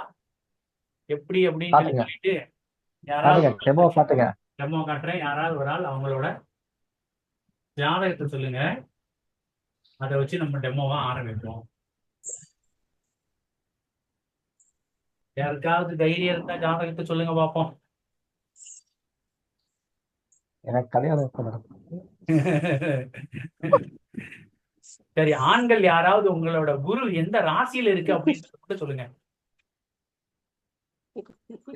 எப்படி அப்படின்னு காட்டுங்க சொல்லிட்டு காட்டுங்க யாராவது டெமோ காட்டுங்க. டெமோ காட்டுறேன். யாராவது ஒரு ஆள் அவங்களோட ஜாதகத்தை சொல்லுங்க, அதை வச்சு நம்ம டெமோவா ஆரம்பிப்போம். யாருக்காவது தைரியம் இருந்தா ஜாதகத்தை சொல்லுங்க பாப்போம். எனக்கு கல்யாணம் எப்ப நடக்கும்? சரி, ஆண்கள் யாராவது உங்களோட குரு எந்த ராசியில இருக்கு அப்படின்னு மட்டும் சொல்லுங்க.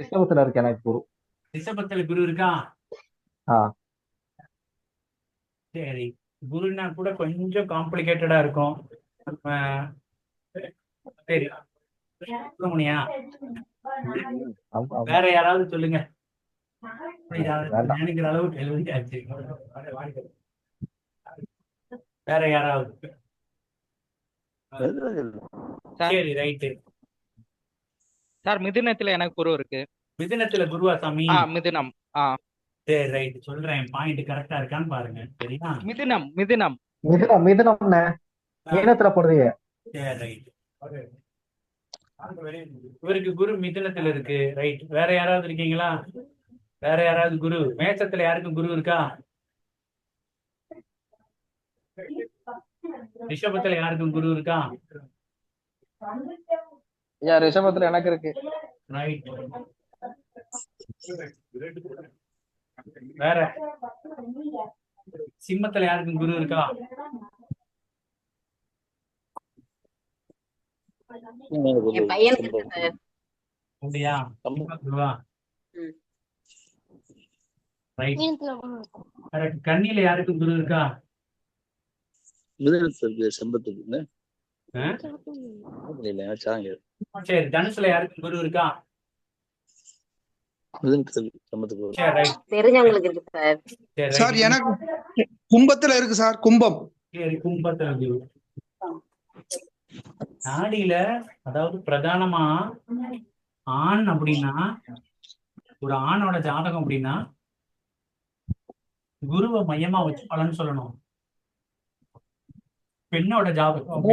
ரிஷபத்துல இருக்கு எனக்கு குரு. ரிஷபத்துல குரு இருக்கா? ஆ சரி, குருன்னா கூட கொஞ்சம் காம்ப்ளிகேட்டடா இருக்கும். அஹ் சரி, சுப்பிரமணியா ஆமா, ஆமா. வேற யாராவது சொல்லுங்க. வேண்டாம். நினைக்கிற அளவுக்கு எழுதியாச்சு. வேற யாராவது? சரி, ரைட்டு. சார் மிதுனத்துல எனக்கு குரு இருக்கு. மிதுனத்துல குருவா சாமி? மிதுனம். சரி, ரைட், சொல்றேன். பாயிண்ட் கரெக்டா இருக்கான்னு பாருங்க. சரியா? மிதுனம் மிதுனம். மிதுனம்னே மீனத்துல போடுறீங்க. சரி, ரைட். இவருக்கு குரு மிதுனத்துல இருக்கு. ரைட். வேற யாராவது இருக்கீங்களா? வேற யாராவது குரு மேஷத்துல யாருக்கும் குரு இருக்கா? ரிஷபத்துல யாருக்கும் குரு இருக்கா? ஐயா ரிஷபத்துல எனக்கு இருக்கு. ரைட். வேற சிம்மத்துல யாருக்கும் குரு இருக்கா? என் பையனுக்கு இருக்கு சார். அப்படியா? குருவா? ம். ரைட். மீனத்துல குரு இருக்கும். கரெக்ட். கன்னியில யாருக்கும் குரு இருக்கா? செம்பத்துக்கு சரி, தனுசுல யாருக்கும் குரு இருக்கா? சரி, ரைட். தெரிஞ்சவங்களுக்கு இருக்கு சார். சரி, சார் ரைட். எனக்கு கும்பத்துல இருக்கு சார், கும்பம். சரி, கும்பத்துல குரு. நாடியில அதாவது பிரதானமா ஆண் அப்படின்னா, ஒரு ஆணோட ஜாதகம் அப்படின்னா குருவை மையமா வச்சு பலன் சொல்லணும். பெண்ணோட ஜாதகம்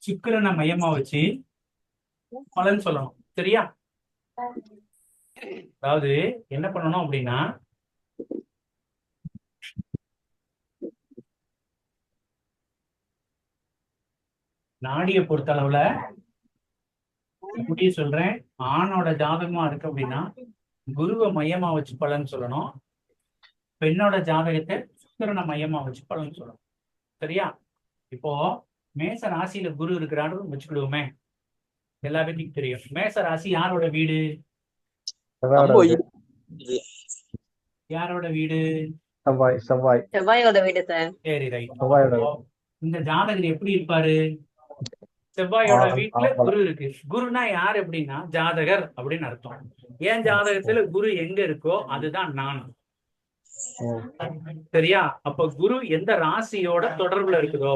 சுக்கிரனை மையமா வச்சு பலன் சொல்லணும். சரியா? அதாவது என்ன பண்ணணும் அப்படின்னா, நாடியை பொறுத்த அளவுல எப்படி சொல்றேன், ஆணோட ஜாதகமா இருக்கு அப்படின்னா குருவை மையமா வச்சு பலன் சொல்லணும். பெண்ணோட ஜாதகத்தை சுக்கிரனை மையமா வச்சு பலன் சொல்லணும். சரியா? இப்போ மேச ராசியில குரு இருக்கிறான்னு வச்சுக்கிடுவோமே, எல்லா பேருக்கும் தெரியும். மேச ராசி யாரோட வீடு? யாரோட வீடு? செவ்வாய். செவ்வாய். செவ்வாயோட வீடு சார். சரி, ரைட். செவ்வாயோட இந்த ஜாதகர் எப்படி இருப்பாரு? செவ்வாயோட ஆ, வீட்டுல ஆமா. குரு இருக்கு. குருனா யார் அப்படின்னா ஜாதகர் அப்படின்னு அர்த்தம். ஏன் ஜாதகத்துல குரு எங்க இருக்கோ அதுதான் நான். சரியா? அப்ப குரு எந்த ராசியோட தொடர்புல இருக்குதோ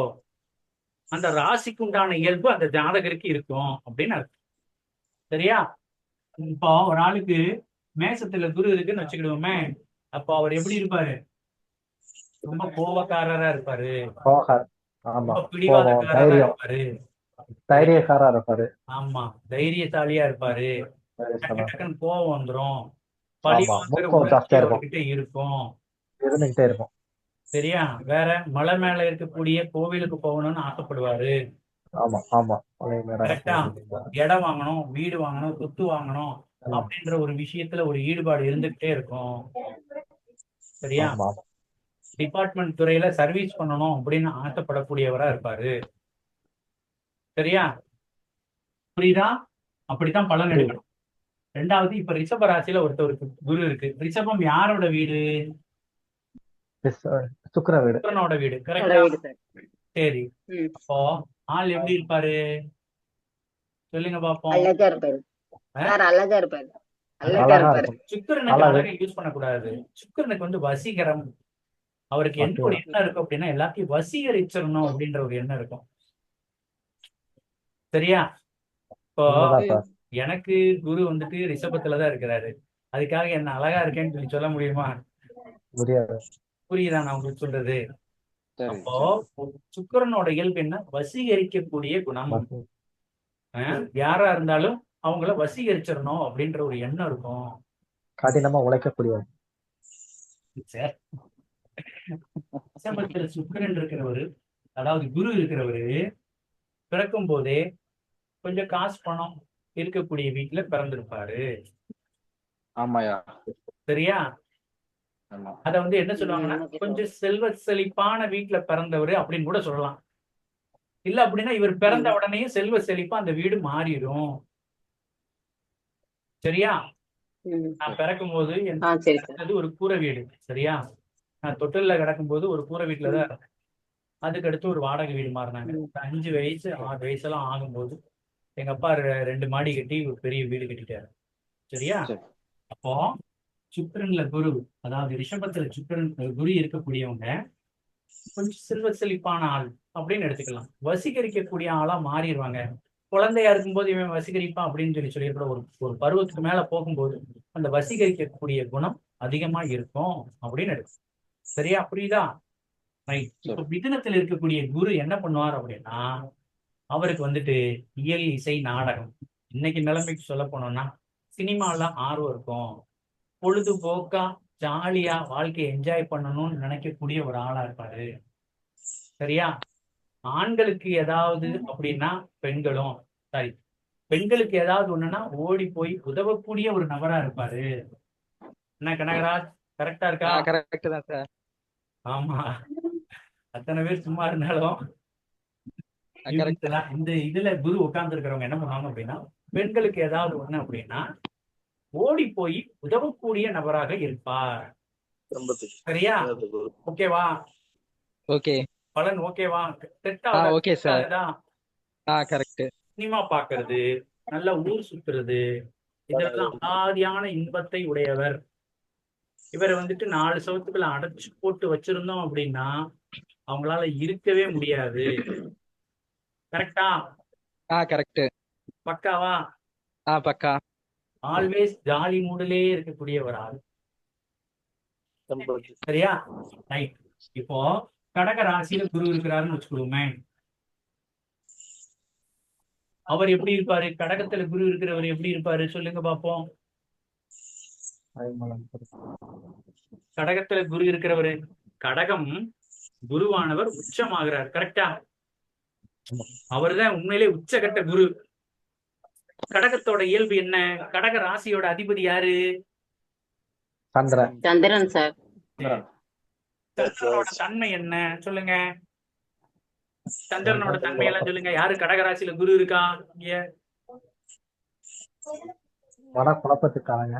அந்த ராசிக்கு உண்டான இயல்பு அந்த ஜாதகருக்கு இருக்கும் அப்படின்னு அர்த்தம். சரியா? இப்போ ஒரு ஆளுக்கு மேசத்துல குரு இருக்குன்னு வச்சுக்கிடுவோமே, அப்போ அவர் எப்படி இருப்பாரு? ரொம்ப கோபக்காரரா இருப்பாரு, கோகர். ஆமா. ரொம்ப பிடிவாதக்காரரா தைரியம். இருப்பாரு. தைரியக்காரா இருப்பாரு. ஆமா, தைரியசாலியா இருப்பாரு. டக்கு டக்குன்னு கோவம் வந்துரும். பழி ஆமா. வாங்குற முக்கம் உணர்ச்சி ஜாஸ்தியா இருக்கும். அவர்கிட்ட இருக்கும். இருந்துகிட்டே இருக்கும். சரியா? வேற மலை மேல இருக்கக்கூடிய கோவிலுக்கு போகணும்னு ஆசைப்படுவாரு. ஆமா, ஆமா. கரெக்டா? இடம் வாங்கணும், வீடு வாங்கணும், சொத்து வாங்கணும் அப்படின்ற ஒரு விஷயத்துல ஒரு ஈடுபாடு இருந்துகிட்டே இருக்கும். சரியா? ஆமா, ஆமா. டிபார்ட்மெண்ட் துறையில சர்வீஸ் பண்ணணும் அப்படின்னு ஆசைப்படக்கூடியவரா இருப்பாரு. சரியா? புரியுதா? அப்படித்தான் பலன் எடுக்கணும். ரெண்டாவது, இப்ப ரிஷப ராசியில ஒருத்தருக்கு குரு இருக்கு. ரிஷபம் யாரோட வீடு? சுக்கிர வீடு. சுக்கிரனோட வீடு. என்னோட கரெக்டா? வீடு சார். சரி. ம். அப்போ ஆள் எப்படி இருப்பாரு சொல்லுங்க பாப்போம். அழகா இருப்பாரு ஆ? சார். அழகா இருப்பாரு. அழகா அழகா இருப்பாரு. இருக்கும். சுக்கிரனுக்கு அழகு. அழகை யூஸ் பண்ணக்கூடாது. சுக்கிரனுக்கு வந்து வசீகரம். அவருக்கு என்ன ஒரு ஓகேவா? எண்ணம் இருக்கும் அப்படின்னா எல்லாத்தையும் வசீகரிச்சிடணும் அப்படின்ற ஒரு எண்ணம் இருக்கும். சரியா? இப்போ உண்மைதான் ம். சார். எனக்கு குரு வந்துட்டு ரிஷபத்துல தான் இருக்கிறாரு. அதுக்காக என்ன அழகா இருக்கேன்னு சொல்லி சொல்ல முடியுமா? முடியாது. புரியுதா நான் உங்களுக்கு சொல்றது? சரி அப்போ சுக்கிரனோட இயல்பு என்ன? வசீகரிக்கக்கூடிய குணம். வசதி. யாரா இருந்தாலும் அவங்கள வசீகரிச்சிடணும் அப்படின்ற ஒரு எண்ணம் இருக்கும். கடினமா உழைக்கக்கூடியது. சரி. ரிஷபத்துல சுக்கிரன் இருக்கிறவரு, அதாவது குரு இருக்கிறவரு பிறக்கும் போதே கொஞ்சம் காசு பணம் இருக்கக்கூடிய வீட்டுல பிறந்திருப்பாரு. ஆமாயா. சரியா? ஆமா. அத வந்து என்ன சொல்லுவாங்கன்னா ஓகே கொஞ்சம் செல்வ செழிப்பான வீட்டுல பிறந்தவரு அப்படின்னு கூட சொல்லலாம். இல்ல அப்படின்னா இவர் பிறந்த ம். உடனே செல்வ செழிப்பா அந்த வீடு மாறிடும். சரியா? ம். நான் பிறக்கும் போது என் சரி சார். அது ஒரு கூரை வீடு. சரியா? நான் தொட்டில்ல கிடக்கும் போது ஒரு கூரை வீட்டுல தான் இருந்தேன். அதுக்கு அடுத்து ஒரு வாடகை வீடு மாறினாங்க. ம். 5 வயசு 6 வயசெல்லாம் ஆகும்போது எங்க அப்பா 2 மாடி கட்டி ஒரு பெரிய வீடு கட்டிட்டாரு. சரியா? சரி. அப்போ சுக்கிரன்ல குரு, அதாவது ரிஷபத்துல சுக்கிரன் குரு இருக்கக்கூடியவங்க கொஞ்சம் செல்வ செழிப்பான ஆள் அப்படின்னு எடுத்துக்கலாம். வசீகரிக்கக்கூடிய ஆளா மாறிடுவாங்க. குழந்தையா இருக்கும்போது இவன் வசீகரிப்பான் அப்படின்னு சொல்லியிருக்கிற ஒரு ஒரு பருவத்துக்கு மேல போகும்போது அந்த வசீகரிக்கக்கூடிய குணம் அதிகமா இருக்கும் அப்படின்னு எடுக்கும். சரியா? புரியுதா? ரைட். இப்ப மிதுனத்தில் இருக்கக்கூடிய குரு என்ன பண்ணுவார் அப்படின்னா அவருக்கு வந்துட்டு இயல், இசை, நாடகம், இன்னைக்கு நிலைமைக்கு சொல்ல போனோம்னா சினிமால ஆர்வம் இருக்கும். பொழுதுபோக்கா ஜாலியா வாழ்க்கையை என்ஜாய் பண்ணணும்னு நினைக்கக்கூடிய ஒரு ஆளா இருப்பாரு. சரியா? ஆண்களுக்கு ஏதாவது அப்படின்னா பெண்களும் சாரி பெண்களுக்கு ஏதாவது ஒண்ணுன்னா ஓடி போய் உதவக்கூடிய ஒரு நபரா இருப்பாரு. என்ன கனகராஜ், கரெக்டா இருக்கா? கரெக்ட் தான் சார். ஆமா. அத்தனை பேர் சும்மா இருந்தாலும் கரெக்ட். இந்த இதுல குரு உட்கார்ந்து இருக்கிறவங்க என்ன பண்ணுவாங்க அப்படின்னா பெண்களுக்கு ஏதாவது ஒண்ணு அப்படின்னா ஓடி போய் உதவக்கூடிய நபராக இருப்பார். சரியா? ஓகேவா? ஓகே. பலன் ஓகேவா? Okay sir. கரெக்ட். சினிமா பாக்குறது, நல்ல ஊர் சுத்துறது, இதெல்லாம் அலாதியான இன்பத்தை உடையவர். இவரை வந்துட்டு 4 சவத்துக்குள்ள அடைச்சு போட்டு வச்சிருந்தோம் அப்படின்னா அவங்களால இருக்கவே முடியாது. கரெக்டா? கரெக்ட். பக்காவா? பக்கா. ஆல்வேஸ் ஜாலி மூடிலே இருக்கக்கூடிய ஒரு ஆள். சரியா? ரைட். இப்போ கடக ராசியில குரு இருக்கிறாருன்னு வச்சுக்கோமே, அவர் எப்படி இருப்பாரு? கடகத்துல குரு இருக்கிறவர் எப்படி இருப்பாரு சொல்லுங்க பாப்போம். கடகத்துல குரு இருக்கிறவரு, கடகம் குருவானவர் உச்சமாகிறார். கரெக்டா? அவர்தான் உண்மையிலே உச்சகட்ட குரு. கடகத்தோட இயல்பு என்ன? கடக ராசியோட அதிபதி யாரு? சந்திரன். சந்திரன் சார். சந்திரனோட தன்மை என்ன சொல்லுங்க. சந்திரனோட தன்மை எல்லாம் சொல்லுங்க. யாரு கடக ராசியில குரு இருக்கா இங்க? மன குழப்பத்துக்காரங்க.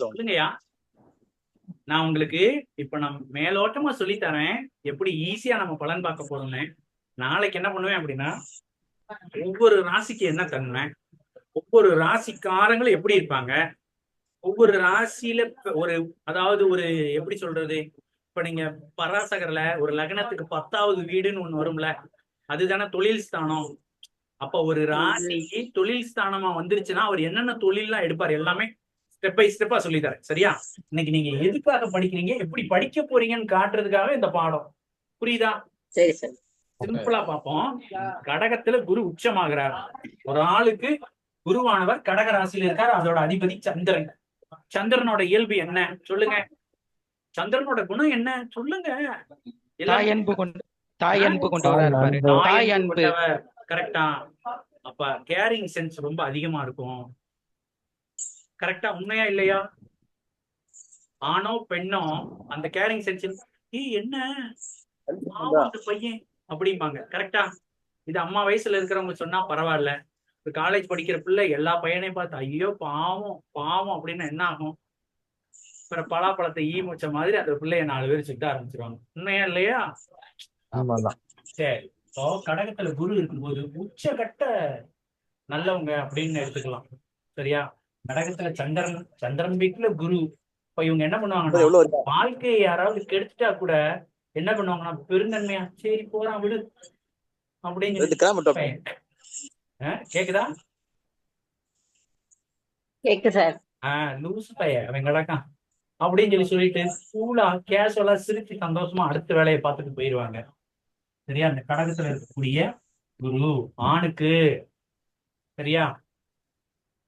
சொல்லுங்கய்யா. நான் உங்களுக்கு இப்ப நான் மேலோட்டமா சொல்லி தரேன் எப்படி ஈஸியா நம்ம பலன் பார்க்க போறோம்னு. நாளைக்கு என்ன பண்ணுவேன் அப்படின்னா ஒவ்வொரு ராசிக்கு என்ன தன்மை, ஒவ்வொரு ராசிக்காரங்களும் எப்படி இருப்பாங்க, ஒவ்வொரு ராசியில ஒரு அதாவது ஒரு எப்படி சொல்றது, இப்ப நீங்க பராசகர்ல ஒரு லக்னத்துக்கு 10வது வீடுன்னு ஒண்ணு வரும்ல, அதுதானே தொழில் ஸ்தானம். அப்ப ஒரு ராசிக்கு தொழில் ஸ்தானமா வந்துருச்சுன்னா அவர் என்னென்ன தொழில்லாம் எடுப்பார் எல்லாமே ஸ்டெப் பை ஸ்டெப்பா சொல்லி தரேன். சரியா? இன்னைக்கு நீங்க எதுக்காக படிக்கிறீங்க, எப்படி படிக்க போறீங்கன்னு காட்டுறதுக்காக இந்த பாடம். புரியுதா? சரி சார். சிம்பிளா பார்ப்போம். கடகத்துல குரு உச்சமாகிறார். ஒரு ஆளுக்கு குருவானவர் கடக ராசியில இருக்கார். அதோட அதிபதி சந்திரன். சந்திரனோட இயல்பு என்ன சொல்லுங்க. சந்திரனோட குணம் என்ன சொல்லுங்க. தாய் அன்பு கொண்டவரா இருப்பாரு. தாய் அன்பு. கரெக்டா? அப்ப கேரிங் சென்ஸ் ரொம்ப அதிகமா இருக்கும். கரெக்டா? உண்மையா இல்லையா? ஆணோ பெண்ணோ அந்த கேரிங் சென்ஸ் என்ன பையன் அப்படிம்பாங்க. கரெக்டா? இது அம்மா வயசுல இருக்கிறவங்க சொன்னா பரவாயில்ல, காலேஜ் படிக்கிற பிள்ளை எல்லா பையனையும் பார்த்து ஐயோ பாவம் பாவம் அப்படின்னு என்ன ஆகும்? அப்புறம் பலாப்பழத்தை ஈ முச்ச மாதிரி அந்த பிள்ளைய 4 பேர் சுத்த ஆரம்பிச்சிருவாங்க. உண்மையா இல்லையா? உண்மைதான். சரி. இப்போ கடகத்துல குரு இருக்கும்போது உச்சகட்ட நல்லவங்க அப்படின்னு எடுத்துக்கலாம். சரியா? கடகத்துல சந்திரன் வீட்டுல குரு. இப்ப இவங்க என்ன பண்ணுவாங்கன்னா, வாழ்க்கையை யாராவது கெடுத்துட்டா கூட என்ன பண்ணுவாங்கன்னா, பெருந்தன்மையா சரி போறான் விடு அப்படின்னு கேக்குதா? கேக்கு சார். லூசு பைய அவன் கிடக்கான் அப்படின்னு சொல்லிட்டு கூலா கேஷுவலா சிரிச்சு சந்தோஷமா அடுத்த வேலையை பார்த்துட்டு போயிடுவாங்க. சரியா? அந்த கடகத்துல இருக்கக்கூடிய குரு ஆணுக்கு சரியா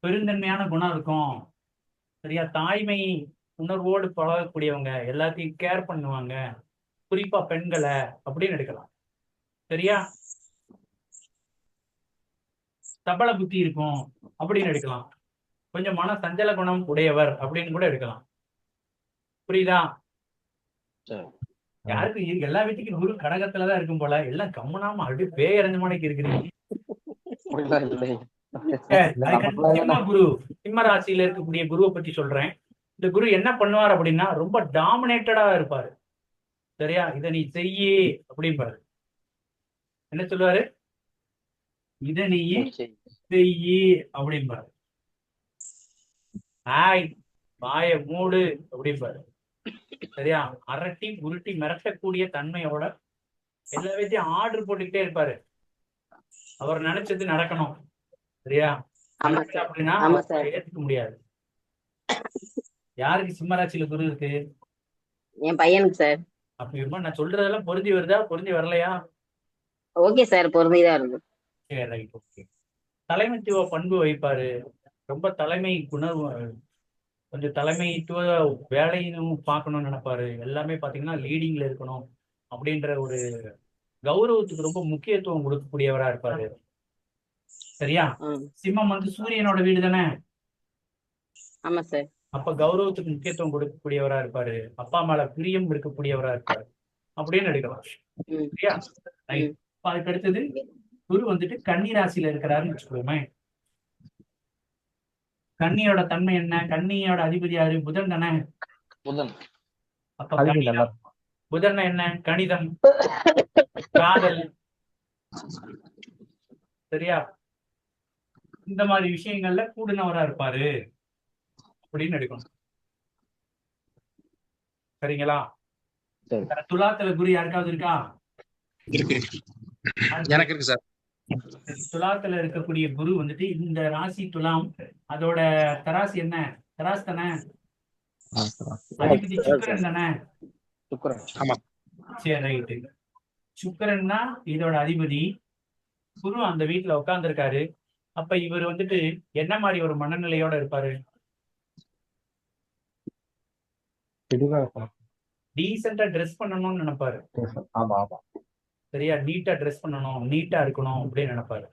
பெருந்தன்மையான குணம் இருக்கும். சரியா? தாய்மை உணர்வோடு பழகக்கூடியவங்க, எல்லாத்தையும் கேர் பண்ணுவாங்க, குறிப்பா பெண்களை அப்படின்னு எடுக்கலாம். சரியா? சபல புத்தி இருக்கும் அப்படின்னு எடுக்கலாம். கொஞ்சம் மன சஞ்சல குணம் உடையவர் அப்படின்னு கூட எடுக்கலாம். புரியுதா? சரி. யாருக்கு எல்லா வீட்டுக்கும் குரு கடகத்துலதான் இருக்கும் போல, எல்லாம் கம்முனாம அப்படியே பேயறிஞ்ச மாணிக்கு இருக்கிறீங்க. அப்படிலாம் இல்லை. சிம்ம குரு, சிம்ம ராசியில இருக்கக்கூடிய குருவை பத்தி சொல்றேன். இந்த குரு என்ன பண்ணுவார் அப்படின்னா, ரொம்ப டாமினேட்டடா இருப்பாரு. சரியா? இதை நீ செய்யி அப்படின்பாரு. என்ன சொல்லுவாரு? இதை நீ சரி. செய்யி அப்படின்பாரு. ஆய் வாய மூடு அப்படின்பாரு. சரியா? அரட்டி உருட்டி மிரட்டக்கூடிய தன்மையோட எல்லா விதத்தையும் ஆர்டர் போட்டுக்கிட்டே இருப்பாரு. அவர் நினைச்சது நடக்கணும். சரியா? ஆமா சார். அப்படின்னா ஆமா சார். ஏத்துக்க முடியாது. யாருக்கு சிம்மராசியில குரு இருக்கு? என் பையனுக்கு சார். அப்ப நான் சொல்றதெல்லாம் பொருந்தி வருதா, பொருந்தி வரலையா? ஓகே சார், பொறுமைதான் இருக்கு. சரி, ரைட், ஓகே. தலைமைத்துவ பண்பு வைப்பாரு. ரொம்ப தலைமை குணம், கொஞ்சம் தலைமைத்துவ வேலையும் பார்க்கணும்னு நினைப்பாரு. எல்லாமே பாத்தீங்கன்னா லீடிங்ல இருக்கணும் அப்படின்ற ஒரு கௌரவத்துக்கு ரொம்ப முக்கியத்துவம் கொடுக்கக்கூடியவரா இருப்பாரு. சரியா? சிம்மம் சூரியனோட வீடு தானே. ஆமா சார். அப்ப கௌரவத்துக்கு முக்கியத்துவம் கொடுக்கக்கூடியவரா இருப்பாரு. அப்பா மேல பிரியம் இருக்கக்கூடியவரா இருப்பாரு அப்படின்னு எடுக்கலாம். சரியா? அதுக்கு அடுத்தது குரு கன்னி ராசியில இருக்கிறாருன்னு வச்சுக்கோமே. கன்னியோட தன்மை என்ன? கன்னியோட அதிபதி யாரு? புதன் தானே. புதன். அப்ப கணிதம். புதன் என்ன? கணிதம், காதல். சரியா? இந்த மாதிரி விஷயங்கள்ல கூடுனவரா இருப்பாரு அப்படின்னு எடுக்கணும். சரிங்களா? துலாத்துல குரு யாருக்காவது இருக்கா? இருக்கு, எனக்கு இருக்கு சார். துலாத்துல இருக்கக்கூடிய குரு இந்த ராசி துலாம், அதோட தராசு என்ன? தராசு தானே. அதிபதி சுக்கிரன் தானே. ஆமா. சரி, ரைட்டு. சுக்கிரன் தான் இதோட அதிபதி. குரு அந்த வீட்டுல உட்கார்ந்து இருக்காரு. அப்ப இவர் என்ன மாதிரி ஒரு மனநிலையோட இருப்பாரு? டீசெண்டா ட்ரெஸ் பண்ணணும்னு நினைப்பாரு. சரியா? நீட்டா ட்ரெஸ் பண்ணணும், நீட்டா இருக்கணும் அப்படின்னு நினைப்பாரு.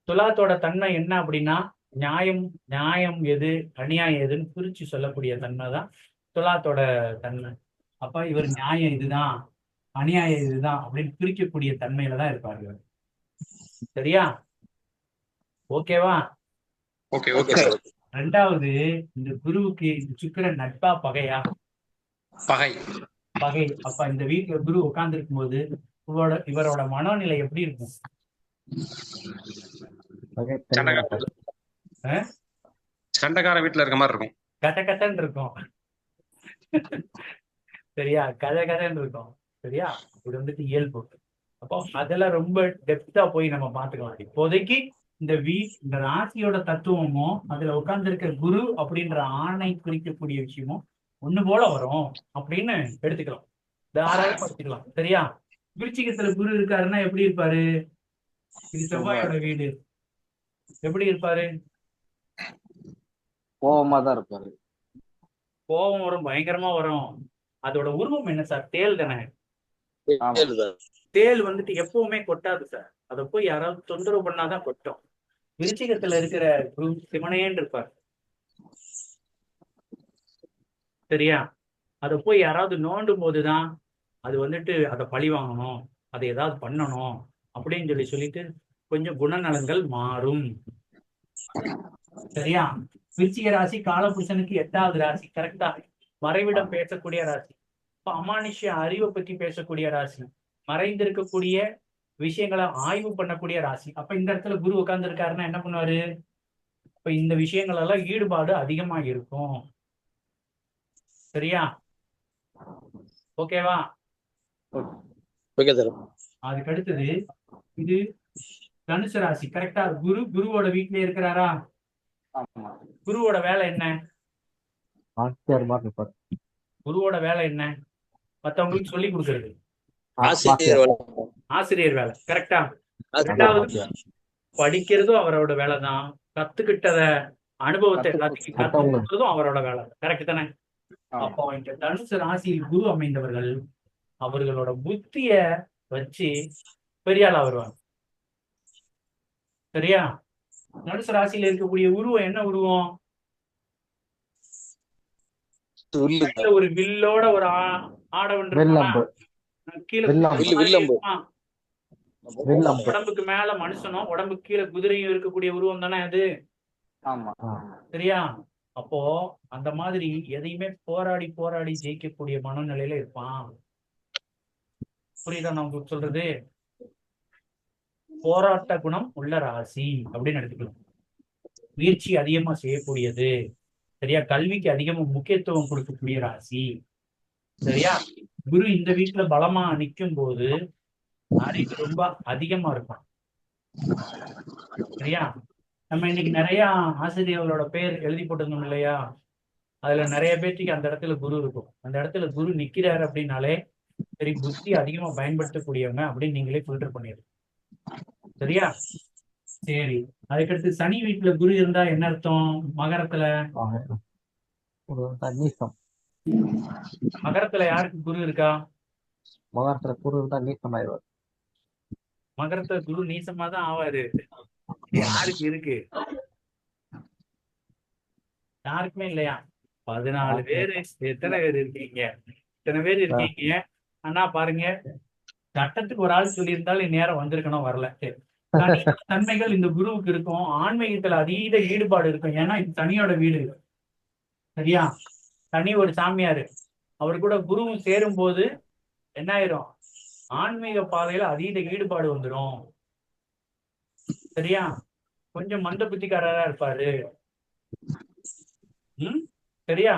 துலாத்தோட தன்மை என்ன அப்படின்னா, நியாயம் எது அநியாயம் எதுன்னு பிரிச்சு சொல்லக்கூடிய தன்மை தான் துலாத்தோட தன்மை. அப்ப இவர் நியாயம் இதுதான், அநியாயம் இதுதான் அப்படின்னு பிரிக்கக்கூடிய தன்மையில தான் இருப்பாரு. சரியா? ஓகேவா? Okay sir. ரெண்டாவது, இந்த குருவுக்கு இந்த சுக்கிரன் நட்பா பகையா? பகை. அப்ப இந்த வீட்டுல குரு உட்கார்ந்து இருக்கும் போது இவரோட மனநிலை எப்படி இருக்கும்? சண்டைக்கார வீட்டுல இருக்க மாதிரி இருக்கும். கட்டன்னு இருக்கும். சரியா? கதைன்னு இருக்கும். சரியா? இது இயல்பு. அப்போ அதெல்லாம் ரொம்ப டெப்தா போய் நம்ம பாத்துக்கலாம். இப்போதைக்கு இந்த ராசியோட தத்துவமும் அதுல உட்கார்ந்து இருக்க குரு அப்படின்ற ஆணை குறிக்கக்கூடிய விஷயமும் ஒண்ணு போல வரும் அப்படின்னு எடுத்துக்கலாம், தாராளப்படுத்திக்கலாம். சரியா? விருச்சிகத்துல குரு இருக்காருன்னா எப்படி இருப்பாரு? இது செவ்வாயோட வீடு. எப்படி இருப்பாரு? கோபமா தான் இருப்பாரு. கோபம் வரும், பயங்கரமா வரும். அதோட உருவம் என்ன சார்? தேல் தானே. தேல் எப்பவுமே கொட்டாது சார். அதை போய் யாராவது தொந்தரவு பண்ணாதான் கொட்டும். விருச்சிகத்துல இருக்கிற குரு சிவனேன்னு இருப்பார். சரியா? அதை போய் யாராவது நோண்டும் போதுதான் அது அதை பழி வாங்கணும், அதை ஏதாவது பண்ணணும் அப்படின்னு சொல்லிட்டு கொஞ்சம் குணநலங்கள் மாறும். சரியா? விருச்சிக ராசி காலபுருஷனுக்கு 8வது ராசி. கரெக்டா? மறைவிடம் பேசக்கூடிய ராசி. இப்ப அமானுஷ்ய அறிவை பத்தி பேசக்கூடிய ராசி. மறைந்திருக்கக்கூடிய விஷயங்களை ஆய்வு பண்ணக்கூடிய ராசி. அப்ப இந்த இடத்துல குரு உட்கார்ந்து இருக்காருன்னா என்ன பண்ணுவாரு? இப்ப இந்த விஷயங்கள் எல்லாம் ஈடுபாடு அதிகமா இருக்கும். சரியா? ஓகேவா? Okay sir. அதுக்கு அடுத்தது இது தனுசு ராசி. கரெக்டா? குருவோட வீட்லயே இருக்கிறாரா? ஆமா. குருவோட வேலை என்ன? வாத்தியார் மாதிரி இருப்பாரு. குருவோட வேலை என்ன? மத்தவங்களுக்கு சொல்லி கொடுக்கறது. ஆசிரியர் வேலை. ஆசிரியர் வேலை. கரெக்டா? ஆசிரியர் ரெண்டாவது வாத்தியார். படிக்கிறதும் அவரோட வேலை தான். கத்துக்கிட்டத அனுபவத்தை எல்லாத்தையும் கத்துக்கணும். கத்துக்கிறதும் அவரோட வேலை. கரெக்ட் தானே? ஆமா. அப்போ இந்த தனுசு ராசியில் குரு அமைந்தவர்கள் அவர்களோட புத்திய வச்சு பெரிய ஆளா வருவாங்க. சரியா? தனுசு ராசியில இருக்கக்கூடிய உருவம் என்ன உருவம்? வில்லு. கையில ஒரு வில்லோட ஒரு ஆடவன் இருப்பானா? வில்லம்பு. கீழே வில்லம்பு. குதிரை மாதிரி வில்லம்பு. இருப்பான். வில்லம்பு. உடம்புக்கு மேல மனுஷனும் உடம்புக்கு கீழே குதிரையும் இருக்கக்கூடிய உருவம் தானே அது. ஆமா. சரியா? அப்போ அந்த மாதிரி எதையுமே போராடி போராடி ஜெயிக்கக்கூடிய மனநிலையில இருப்பான். புரியுதா நான் உங்களுக்கு சொல்றது? போராட்ட குணம் உள்ள ராசி அப்படின்னு எடுத்துக்கலாம். முயற்சி அதிகமா செய்யக்கூடியது. சரியா? கல்விக்கு அதிகமா முக்கியத்துவம் கொடுக்கக்கூடிய ராசி. சரியா? குரு இந்த வீட்டுல பலமா நிற்கும் போது அறிவு ரொம்ப அதிகமா இருக்கும். சரியா? நம்ம இன்னைக்கு நிறைய ஆசிரியர்களோட பேர் எழுதி போட்டிருந்தோம் இல்லையா? அதுல நிறைய பேர்த்துக்கு அந்த இடத்துல குரு இருக்கும். அந்த இடத்துல குரு நிக்கிறாரு அப்படின்னாலே சரி, புத்தி அதிகமா பயன்படுத்தக்கூடியவங்க அப்படின்னு நீங்களே ஃபில்டர் பண்ணிடுங்க. சரியா? சரி, அதுக்கடுத்து சனி வீட்டுல குரு இருந்தா என்ன அர்த்தம்? மகரத்துல ஒரு நீசம். மகரத்துல யாருக்கு குரு இருக்கா? மகரத்துல குரு இருந்தா நீசம் ஆயிடுவார். மகரத்துல குரு நீசமா தான் ஆவாரு. யாருக்கு இருக்கு? யாருக்குமே இல்லையா? 14 பேரு. எத்தனை பேர் இருக்கீங்க? இத்தனை பேர் இருக்கீங்க. ஆனா பாருங்க, சட்டத்துக்கு ஒரு ஆள் சொல்லியிருந்தாலும் இந்நேரம் வந்திருக்கணும், வரல. சரி. தன்மைகள் இந்த குருவுக்கு இருக்கும். ஆன்மீகத்துல அதீத ஈடுபாடு இருக்கும். ஏன்னா இது தனியோட வீடு. சரியா? தனி ஒரு சாமியாரு. அவர் கூட குருவும் சேரும் போது என்ன ஆயிரும்? ஆன்மீக பாதையில அதீத ஈடுபாடு வந்துடும். சரியா? கொஞ்சம் மந்த புத்திக்காரரா இருப்பாரு. சரியா?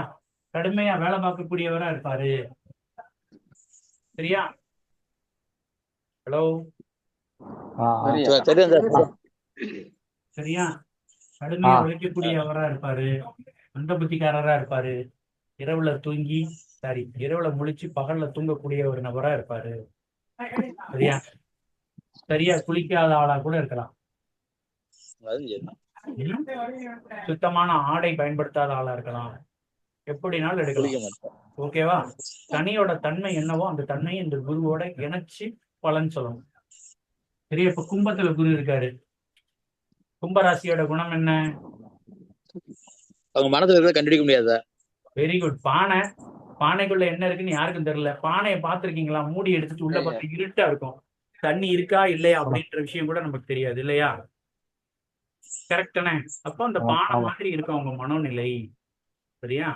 கடுமையா வேலை பார்க்கக்கூடியவரா இருப்பாரு. சரியா? ஹலோ, சரியா? கடுமையா உழைக்கக்கூடியவரா இருப்பாரு. மந்த புத்திக்காரரா இருப்பாரு. இரவுல முழிச்சு பகல்ல தூங்கக்கூடிய ஒரு நபரா இருப்பாரு. சரியா? சரியா குளிக்காத ஆளா கூட இருக்கலாம். சுத்தமான ஆடை பயன்படுத்தாத ஆளா இருக்கலாம். எப்படினாலும் எடுக்கலாம். ஓகேவா? தனியோட தன்மை என்னவோ அந்த தன்மையை இந்த குருவோட இணைச்சு பலன் சொல்லணும். சரியா? இப்ப கும்பத்துல குரு இருக்காரு. கும்பராசியோட குணம் என்ன? அவங்க மனசுல இருக்கிறத கண்டுபிடிக்க முடியாதா? Very good. பானைக்குள்ள என்ன இருக்குன்னு யாருக்கும் தெரியல. பானையை பார்த்திருக்கீங்களா? மூடி எடுத்துட்டு உள்ள பார்த்து இருட்டா இருக்கும். தண்ணி இருக்கா இல்லையா அப்படின்ற விஷயம் கூட நமக்கு தெரியாது இல்லையா? கரெக்டானே? அப்போ அந்த பானை மாதிரி இருக்கும் அவங்க மனோநிலை. சரியா?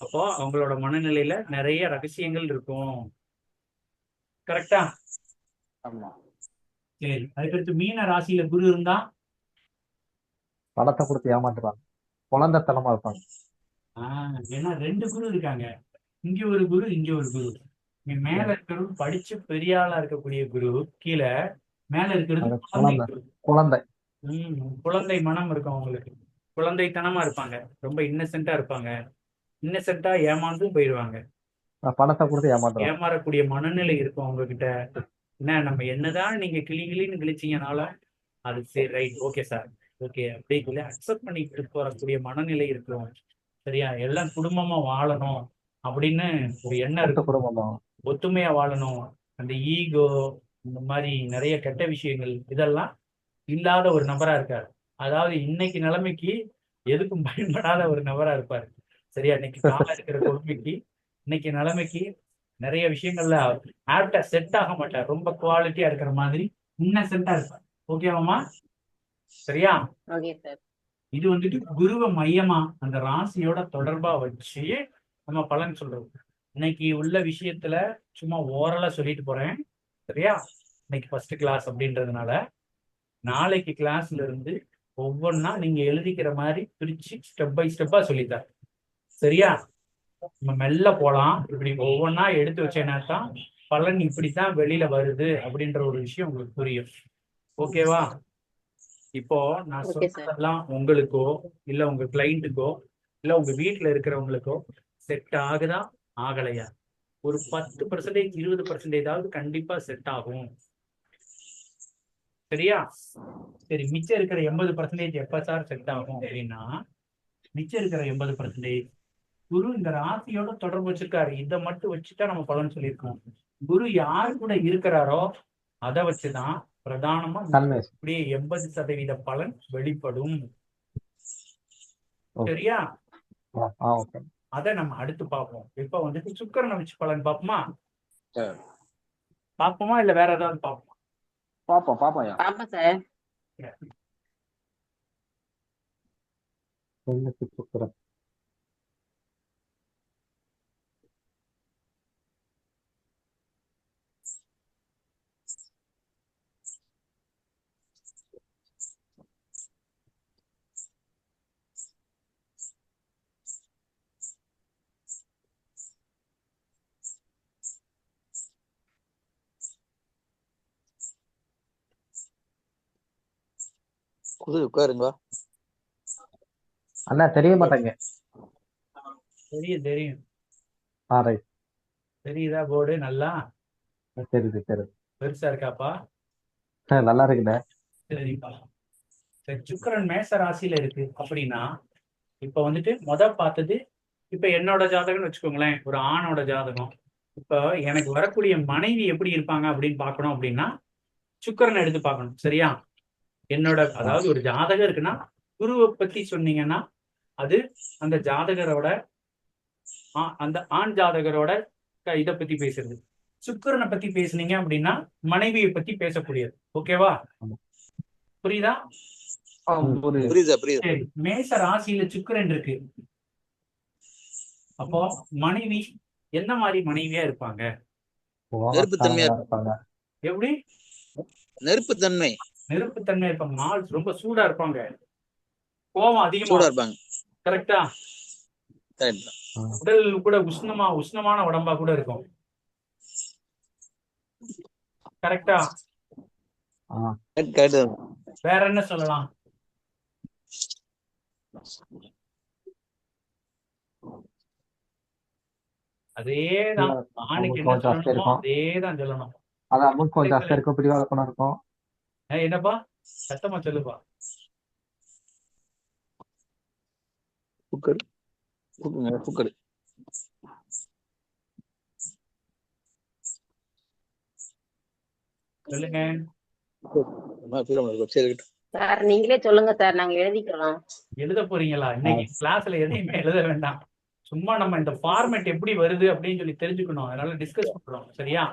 அப்போ அவங்களோட மனநிலையில நிறைய ரகசியங்கள் இருக்கும். கரெக்டா? சரி, அதுக்கடுத்து மீன ராசியில குரு இருந்தா பணத்தை கொடுத்து ஏமாத்துறாங்க. குழந்தைத்தனமா இருப்பாங்க. ஏன்னா 2 குரு இருக்காங்க. இங்க ஒரு குரு, இங்க ஒரு குரு. மேல இருக்கிறது படிச்சு பெரிய ஆளா இருக்கக்கூடிய குரு, கீழே மேல இருக்கிறது குழந்தை. குழந்தை மனம் இருக்கும் அவங்களுக்கு. குழந்தைத்தனமா இருப்பாங்க. ரொம்ப இன்னசென்ட்டா இருப்பாங்க. இன்னசென்ட்டா ஏமாந்தும் போயிடுவாங்க. பணத்தை கொடுத்து ஏமாத்துறாங்க. ஏமாறக்கூடிய மனநிலை இருக்கும் அவங்க கிட்ட. என்ன, நம்ம என்னதான் நீங்க கிளின்னு கிழிச்சீங்கனால அது சரி, ரைட், ஓகே சார், ஓகே அப்படி அக்செப்ட் பண்ணிட்டு போறக்கூடிய மனநிலை இருக்கும். சரியா? எல்லாம் குடும்பமா வாழணும் அப்படின்னு ஒரு எண்ணம் இருக்கு. குடும்பமா ஒத்துமையா வாழணும். அந்த ஈகோ, இந்த மாதிரி நிறைய கெட்ட விஷயங்கள் இதெல்லாம் இல்லாத ஒரு நபரா இருக்காரு. அதாவது இன்னைக்கு நிலைமைக்கு எதுக்கும் பயன்படாத ஒரு நபரா இருப்பாரு. சரியா? இன்னைக்கு காலம் இருக்கிற கொடுமைக்கு, இன்னைக்கு நிலைமைக்கு நிறைய விஷயங்கள்ல ஆப்டா செட் ஆக மாட்டார். ரொம்ப குவாலிட்டியா இருக்கிற மாதிரி இன்னசென்ட்டா இருப்பார். ஓகேவாமா? சரியா? Okay sir. இது வந்துட்டு குருவை மையமா அந்த ராசியோட தொடர்பா வச்சு நம்ம பலன் சொல்றது. இன்னைக்கு உள்ள விஷயத்துல சும்மா ஓரலா சொல்லிட்டு போறேன். சரியா? இன்னைக்கு ஃபர்ஸ்ட் கிளாஸ் அப்படின்றதுனால நாளைக்கு கிளாஸ்ல இருந்து ஒவ்வொன்றா நீங்க எழுதிக்கிற மாதிரி பிரிச்சு ஸ்டெப் பை ஸ்டெப்பா சொல்லித்தரேன். சரியா? நம்ம மெல்ல போலாம். இப்படி ஒவ்வொன்றா எடுத்து வச்சேன்னா தான் பலன் இப்படித்தான் வெளியில வருது அப்படின்ற ஒரு விஷயம் உங்களுக்கு புரியும். ஓகேவா? இப்போ நான் ஓகே சார். சொல்றதெல்லாம் உங்களுக்கோ இல்ல உங்க கிளைண்ட்டுக்கோ இல்ல உங்க வீட்டுல இருக்கிறவங்களுக்கோ செட் ஆகுதா ஆகலையா? ஒரு 10% 20% கண்டிப்பா செட் ஆகும். சரியா? சரி, மிச்சம் இருக்கிற 80% எப்ப சார் செட் ஆகும் அப்படின்னா, மிச்சம் இருக்கிற 80% குரு இந்த ராசியோட தொடர்பு வச்சிருக்காரு. இதை மட்டும் வச்சுட்டா நம்ம பலன் சொல்லியிருக்கோம். குரு யார் கூட இருக்கிறாரோ அதை வச்சுதான் பிரதானமா தன்மை. இப்படியே 80% பலன் வெளிப்படும். ஓகே. சரியா? ஓகே. அதை நம்ம அடுத்து பார்ப்போம். இப்ப வந்துட்டு சுக்கிரனை வச்சு பலன் பார்ப்போமா? சரி. பார்ப்போமா இல்ல வேற ஏதாவது பார்ப்போமா? பாப்போம் பாப்போம்யா. பாப்போம் சார். பெண்ணுக்கு சுக்கிரன். குரு உட்காருங்க. அண்ணா தெரிய மாட்டேங்க. தெரியும். ரைட். தெரியுதா போர்டு? நல்லா தெரியுது. பெருசா இருக்காப்பா? நல்லா இருக்குண்ணே. சரிப்பா. சரி, சுக்கிரன் மேச ராசியில இருக்கு அப்படின்னா இப்ப வந்துட்டு பார்த்தது இப்ப என்னோட ஜாதகம்னு வச்சுக்கோங்களேன். ஒரு ஆணோட ஜாதகம். இப்ப எனக்கு வரக்கூடிய மனைவி எப்படி இருப்பாங்க அப்படின்னு பார்க்கணும் அப்படின்னா சுக்கிரனை எடுத்து பார்க்கணும். சரியா? என்னோட அதாவது ஒரு ஜாதகம் இருக்குன்னா குருவை பத்தி சொன்னீங்கன்னா அது அந்த ஜாதகரோட அந்த ஆண் ஜாதகரோட இதை பத்தி பேசுறது. சுக்கிரனை பத்தி பேசுனீங்க அப்படின்னா மனைவியை பத்தி பேசக்கூடியது. ஓகேவா? புரியுதா? புரியுதா? புரியுது. சரி, மேச ராசியில சுக்கிரன் இருக்கு. அப்போ மனைவி என்ன மாதிரி மனைவியா இருப்பாங்க? நெருப்புத்தன்மையா இருப்பாங்க. எப்படி? நெருப்புத்தன்மை. நெருப்புத்தன்மை இருப்பாங்க. நாள் ரொம்ப சூடா இருப்பாங்க. கோபம் அதிகமா சூடா இருப்பாங்க. கரெக்டா? கரெக்ட். உடல் கூட உஷ்ணமான உடம்பா கூட இருக்கும். கரெக்டா? கரெக்ட். வேற என்ன சொல்லலாம்? அதேதான் ஆணுக்கு என்ன சொல்லணுமோ அதேதான் சொல்லணும். அதான் அமௌண்ட் கொஞ்சம் ஜாஸ்தியா இருக்கும், பிடிவாத குணம் இருக்கும். என்னப்பா சத்தமா சொல்லுப்பா. குக்கர் குக்கர் சொல்லுங்க. சரி. சார் நீங்களே சொல்லுங்க சார், நாங்க எழுதிக்கிறோம். எழுத போறீங்களா? இன்னைக்கு கிளாஸ்ல எதையுமே எழுத வேண்டாம். சும்மா நம்ம இந்த ஃபார்மேட் எப்படி வருது அப்படின்னு சொல்லி தெரிஞ்சுக்கணும். அதனால டிஸ்கஸ் பண்றோம். சரியா?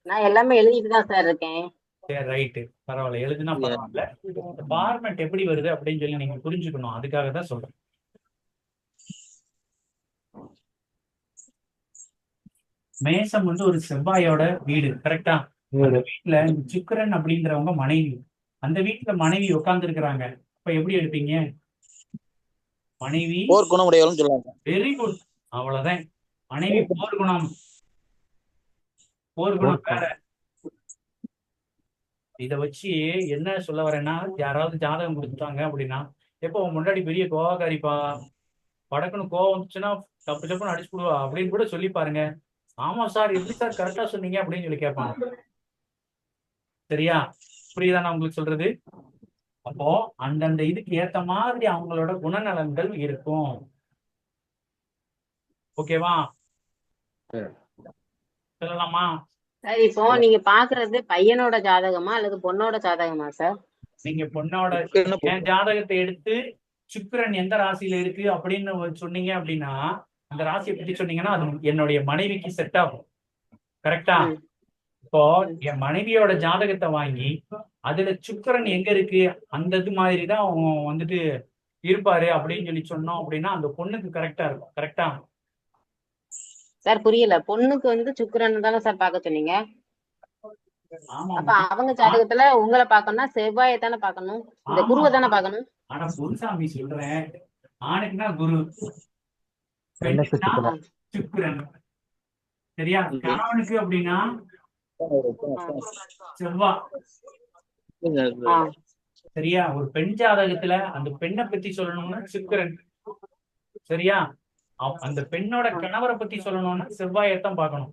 நான் எல்லாமே எழுதிட்டு தான் சார் இருக்கேன். சரி, ரைட்டு, பரவாயில்ல. எழுதுனா பரவாயில்ல. இந்த ஃபார்மேட் எப்படி வருது அப்படின்னு சொல்லி நீங்க புரிஞ்சுக்கணும். அதுக்காக தான் சொல்றேன். மேசம் வந்து ஒரு செவ்வாயோட வீடு. கரெக்டா? அந்த வீட்டுல சுக்கிரன் அப்படிங்கிறவங்க மனைவி. அந்த வீட்டுல மனைவி உட்கார்ந்து இருக்கிறாங்க. இப்ப எப்படி எடுப்பீங்க? மனைவி போர் குணம் உடையவள்னு சொல்லுவாங்க. Very good. அவ்வளவுதான். மனைவி போர் குணம் வேற. இத வச்சு என்ன சொல்ல வரேன்னா, யாராவது ஜாதகம் கொடுத்துட்டாங்க அப்படின்னா, எப்போ முன்னாடி பெரிய கோவக்காரிப்பா, படக்குன்னு கோவம் வந்துச்சுன்னா தப்பு தப்புன்னு அடிச்சு விடுவா அப்படின்னு கூட சொல்லி பாருங்க. ஆமா சார், எப்படி சார் கரெக்டா சொன்னீங்க அப்படின்னு சொல்லி கேட்பாங்க. சரியா? புரியுதா நான் உங்களுக்கு சொல்றது? அப்போ அந்தந்த இதுக்கு ஏத்த மாதிரி அவங்களோட குணநலன்கள் இருக்கும். ஓகேவா? சொல்லலாமா? சார் இப்போ நீங்க பாக்குறது பையனோட ஜாதகமா அல்லது பொண்ணோட ஜாதகமா சார்? நீங்க பொண்ணோட என் ஜாதகத்தை எடுத்து சுக்கிரன் எந்த ராசியில இருக்கு அப்படின்னு சொன்னீங்க அப்படின்னா, அந்த ராசியை பத்தி சொன்னீங்கன்னா அது என்னுடைய மனைவிக்கு செட் ஆகும். கரெக்டா? இப்போ என் மனைவியோட ஜாதகத்தை வாங்கி அதுல சுக்கிரன் எங்க இருக்கு அந்த இது மாதிரி தான் அவன் வந்துட்டு இருப்பாரு அப்படின்னு சொல்லி சொன்னோம் அப்படின்னா அந்த பொண்ணுக்கு கரெக்டா இருக்கும். கரெக்டா? சார் புரியல. பொண்ணுக்கு வந்து சுக்கிரன் தானே சார் பார்க்க சொன்னீங்க. ஆமா அப்ப அவங்க ஜாதகத்துல உங்களை பார்க்கணும்னா செவ்வாயை தானே பார்க்கணும், இந்த குருவை தானே பார்க்கணும். ஆனா குருசாமி சொல்றேன், ஆணுக்குன்னா குரு, பெண்ணுக்கு பெண்ணுக்குன்னா சுக்கிரன். சுக்கிரன். சரியா? கணவனுக்கு அப்படின்னா செவ்வாய். சரியா? ஒரு பெண் ஜாதகத்துல அந்த பெண்ணை பத்தி சொல்லணும்னா சுக்கிரன். சரியா? அந்த பெண்ணோட கணவரை பத்தி சொல்லணும்னா செவ்வாயத்தான் பார்க்கணும்.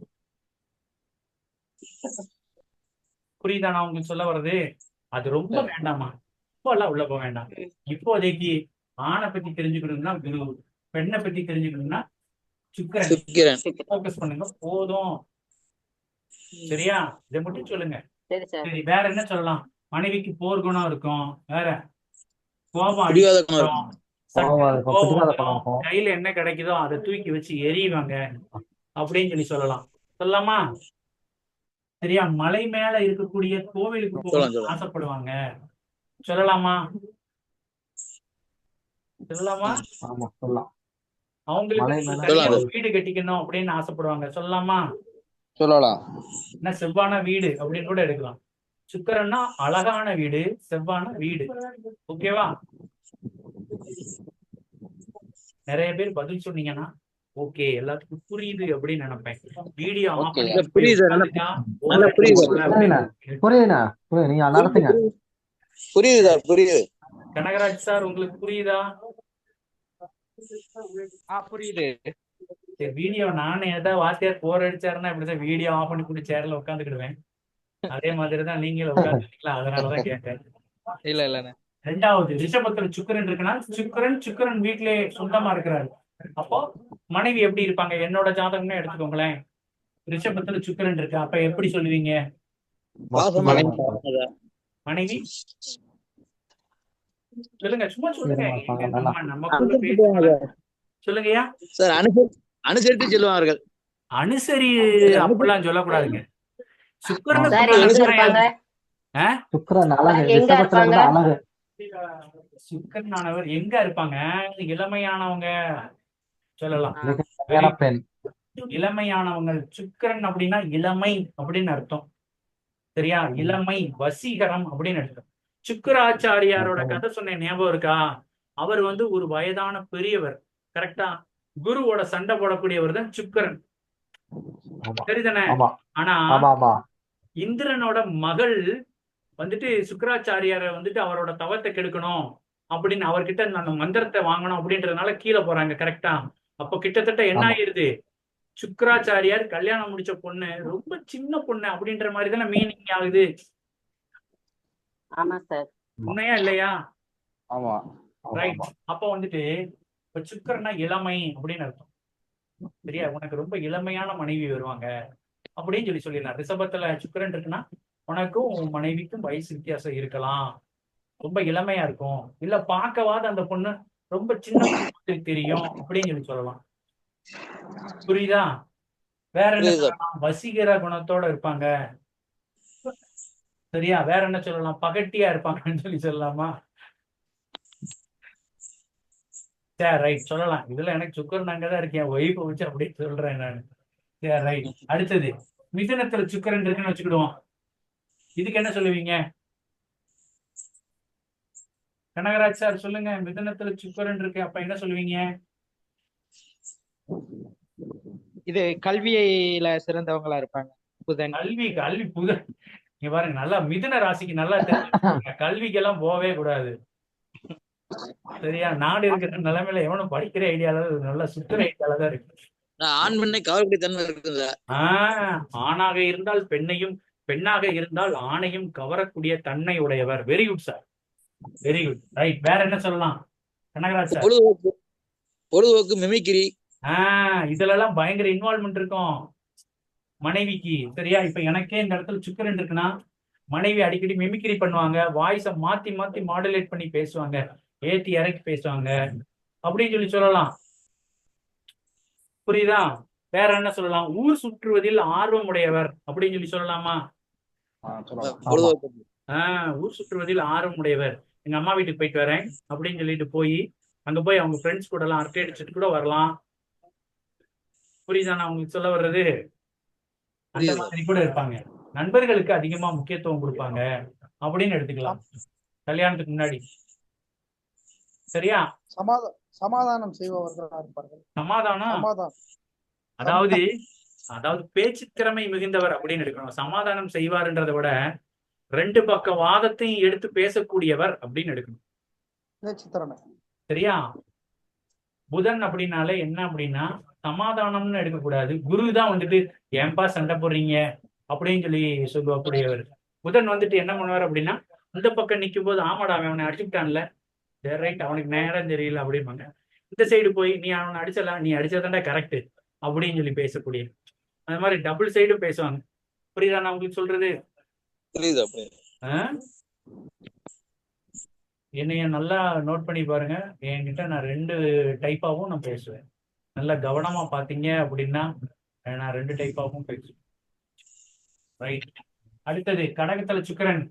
புரியுதா நான் உங்களுக்கு சொல்ல வர்றது? அது ரொம்ப வேண்டாமா, இப்போ எல்லாம் உள்ள போக வேண்டாம். இப்போதைக்கு ஆணை பத்தி தெரிஞ்சுக்கணும்னா குரு, பெண்ணை பத்தி தெரிஞ்சுக்கணும்னா சுக்கிரன். ஃபோக்கஸ் பண்ணுங்க போதும். சரியா? இதை மட்டும் சொல்லுங்க. சரி சார். சரி, வேற என்ன சொல்லலாம்? மனைவிக்கு போர் குணம் இருக்கும், வேற கோபம் பிடிவாத குணம் அடிக்கும், இருக்கும். சட்டுன்னு கோபம் பிடிவாத வந்துடும், குணம் இருக்கும். கையில என்ன கிடைக்குதோ அதை தூக்கி வச்சு எறிவாங்க அப்படின்னு சொல்லி சொல்லலாம். சொல்லலாமா? சரியா? மலை மேல இருக்கக்கூடிய கோவிலுக்கு போகணும்னு ஆசைப்படுவாங்க. சொல்லலாமா? சொல்லலாமா? ஆமா சொல்லலாம். அவங்களுக்கு மலை மேல தனியா ஒரு கோவில். வீடு கட்டிக்கணும் அப்படின்னு ஆசைப்படுவாங்க. சொல்லலாமா? சொல்லலாம். என்ன செவ்வான வீடு அப்படின்னு கூட எடுக்கலாம். சுக்கிரன்னா அழகான வீடு, செவ்வான வீடு. ஓகேவா? நிறைய பேர் பதில் சொன்னீங்கன்னா ஓகே எல்லாத்துக்கும் புரியுது அப்படின்னு நினைப்பேன். Video off Okay. பண்ணி புரியுது, உட்கார்ந்துட்டா நல்லா புரியுது. புரியுதுண்ணா புரியுதுண்ணா புரியுது. நீங்க நடத்துங்க. புரியுது சார், புரியுது. கனகராஜ் சார் உங்களுக்கு புரியுதா? புரியுது. சரி, வீடியோ நானே ஏதாவது வாத்தியார் போர் அடிச்சாருன்னா இப்படிதான் வீடியோ ஆஃப் பண்ணி கூட சேர்ல உட்காந்துக்கிடுவேன். அதே மாதிரிதான் நீங்களும் உட்காந்துருக்கீங்களா, அதனாலதான் கேட்டேன். இல்ல இல்லண்ணே. ரெண்டாவது, ரிஷபத்துல சுக்கிரன் இருக்குன்னா சுக்கிரன் வீட்டிலே சொந்தமா இருக்கிறாரு. அப்போ மனைவி எப்படி இருப்பாங்க? என்னோட ஜாதகம்னே எடுத்துக்கோங்களேன், ரிஷபத்துல சுக்கிரன் இருக்கு. அப்ப எப்படி சொல்லுவீங்க? பாசமான மனைவி சொல்லுங்க, சும்மா சொல்லுங்க. வீரமா இருப்பாங்க, நல்லா. நமக்குள்ள பேசுவாங்க. சொல்லுங்கய்யா. சார் அனுசரித்து செல்வார்கள். அனுசரி அப்படிலாம் சொல்லக்கூடாதுங்க. சுக்கிரனை சார் சொன்னா எங்க அனுசரணை இருப்பாங்க? சுக்கிரன் அழகு. எங்க ரிஷபத்துல இருப்பாங்க? வந்து அழகு. சுக்கிரனானவர் எங்க இருப்பாங்க? இளமையானவங்க சொல்லலாம். மிக பெண். இளமையானவங்க. சுக்கிரன் அப்படின்னா இளமை அப்படின்னு அர்த்தம். சரியா? இளமை, வசீகரம் அப்படின்னு அர்த்தம். சுக்கிராச்சாரியாரோட கதை சொன்ன ஞாபகம் இருக்கா? அவர் வந்து ஒரு வயதான பெரியவர். கரெக்டா? குருவோட சண்டை போடக்கூடியவர் தான் சுக்கிரன். ஆமா சரிதானே? ஆமா ஆனா ஆமா ஆமா. இந்திரனோட மகள் வந்துட்டு சுக்கிராச்சாரியாரை வந்துட்டு அவரோட தவத்தை கெடுக்கணும் அப்படின்னு அவர்கிட்ட அந்த மந்திரத்தை வாங்கணும் அப்படின்றதுனால கீழே போறாங்க. கரெக்டா? அப்போ கிட்டத்தட்ட என்ன ஆமா. ஆயிருது? சுக்கிராச்சாரியார் கல்யாணம் முடிச்ச பொண்ணு ரொம்ப சின்ன பொண்ணு அப்படின்ற மாதிரி தானே மீனிங் ஆகுது. ஆமா சார். உண்மையா இல்லையா? ஆமா. ரைட். அப்போ வந்துட்டு இப்ப சுக்கிரன்னா இளமை அப்படின்னு அர்த்தம். சரியா? உனக்கு ரொம்ப இளமையான மனைவி வருவாங்க அப்படின்னு சொல்லிடலாம். ரிஷபத்துல சுக்கிரன் இருக்குன்னா உனக்கும் உன் மனைவிக்கும் வயசு வித்தியாசம் இருக்கலாம், ரொம்ப இளமையா இருக்கும். இல்ல பார்க்கவாத அந்த பொண்ணு ரொம்ப சின்ன பொண்ணு தெரியும் அப்படின்னு சொல்லலாம். புரியுதா? வேற என்ன புரியுது. சொல்லலாம்? வசீகர குணத்தோட இருப்பாங்க. சரியா? வேற என்ன சொல்லலாம்? பகட்டியா இருப்பாங்கன்னு சொல்லலாமா? சரி, ரைட், சொல்லலாம். இதுல எனக்கு சுக்கிரன் அங்கதான் இருக்கேன், ஒய்ஃபை வச்சு அப்படியே சொல்றேன் நான். சரி, ரைட். அடுத்தது, மிதுனத்துல சுக்கிரன் இருக்குன்னு வச்சுக்கிடுவோம். இதுக்கு என்ன சொல்லுவீங்க? கனகராஜ் சார் சொல்லுங்க. மிதுனத்துல சுக்கிரன் இருக்கு, அப்ப என்ன சொல்லுவீங்க? இது கல்வியில சிறந்தவங்களா இருப்பாங்க. புதன். கல்வி புதன். நீங்க பாருங்க, நல்லா மிதுன ராசிக்கு நல்லா தெரிஞ்சு கல்விக்கெல்லாம் போகவே கூடாது. சரியா? நாடு இருக்கிற நிலைமையில எவனும் படிக்கிற ஐடியால நல்லா சுத்துற ஐடியால தான் இருக்கு. ஆண் பெண்ணை கவரக்கூடிய தன்மை இருக்குது சார். ஆணாக இருந்தால் பெண்ணையும், பெண்ணாக இருந்தால் ஆணையும் கவரக்கூடிய தன்மை உடையவர். Very good sir, very good. Right. வேற என்ன சொல்லலாம் கனகராஜ் சார்? பொழுதுபோக்கு மிமிக்ரி. இதுல எல்லாம் பயங்கர இன்வால்வ்மெண்ட் இருக்கும் மனைவிக்கு. சரியா? இப்ப எனக்கே இந்த இடத்துல சுக்கிரன் இருக்குன்னா மனைவி அடிக்கடி மிமிக்ரி பண்ணுவாங்க, வாய்ஸை மாத்தி மாத்தி மாடுலேட் பண்ணி பேசுவாங்க, ஏத்தி இறக்கி பேசுவாங்க அப்படின்னு சொல்லலாம். புரியுதா? வேற என்ன சொல்லலாம்? ஊர் சுற்றுவதில் ஆர்வம் உடையவர் அப்படின்னு சொல்லலாமா? பொழுதுபோக்கு ஊர் சுற்றுவதில் ஆர்வம் உடையவர். எங்க அம்மா வீட்டுக்கு போயிட்டு வரேன் அப்படின்னு சொல்லிட்டு போய் அங்க போய் அவங்க ஃப்ரெண்ட்ஸ் கூட எல்லாம் அரட்டை அடிச்சுட்டு கூட வரலாம். புரியுதா நான் உங்களுக்கு சொல்ல வர்றது? அந்த புரியுது. மாதிரி கூட இருப்பாங்க. நண்பர்களுக்கு அதிகமா முக்கியத்துவம் கொடுப்பாங்க அப்படின்னு எடுத்துக்கலாம் கல்யாணத்துக்கு முன்னாடி. சரியா? சமாதானம் செய்பவர்களா இருப்பார்கள். சமாதானம் சமாதானம் அதாவது அதாவது பேச்சு திறமை மிகுந்தவர் அப்படின்னு எடுக்கணும். சமாதானம் செய்வார்ன்றதை விட ரெண்டு பக்க வாதத்தையும் எடுத்து பேசக்கூடியவர் அப்படின்னு எடுக்கணும். பேச்சு திறமை. சரியா? புதன் அப்படின்னாலே என்ன அப்படின்னா சமாதானம்னு எடுக்கக்கூடாது. குரு தான் வந்துட்டு ஏன்பா சண்டை போடுறீங்க அப்படின்னு சொல்லி சொல்லக்கூடியவர். புதன் வந்துட்டு என்ன பண்ணுவார் அப்படின்னா இந்த பக்கம் நிற்கும் போது ஆமாடா அவனை அடிச்சுட்டான்ல, சரி ரைட், அவனுக்கு நேரம் தெரியல அப்படிம்பாங்க. இந்த சைடு போய் நீ அவனை அடிச்சலாம், நீ அடிச்சதாண்டா கரெக்ட் அப்படின்னு சொல்லி பேசக்கூடிய அந்த மாதிரி டபுள் சைடும் பேசுவாங்க. புரியுதா நான் உங்களுக்கு சொல்றது? புரியுது அப்படியே. என்னைய நல்லா நோட் பண்ணி பாருங்க. என்கிட்ட நான் 2 டைப்பாவும் நான் பேசுவேன். நல்லா கவனமா பாத்தீங்க அப்படின்னா நான் 2 டைப்பாவும் பேசுவேன். ரைட். அடுத்தது கடகத்துல சுக்கிரன்.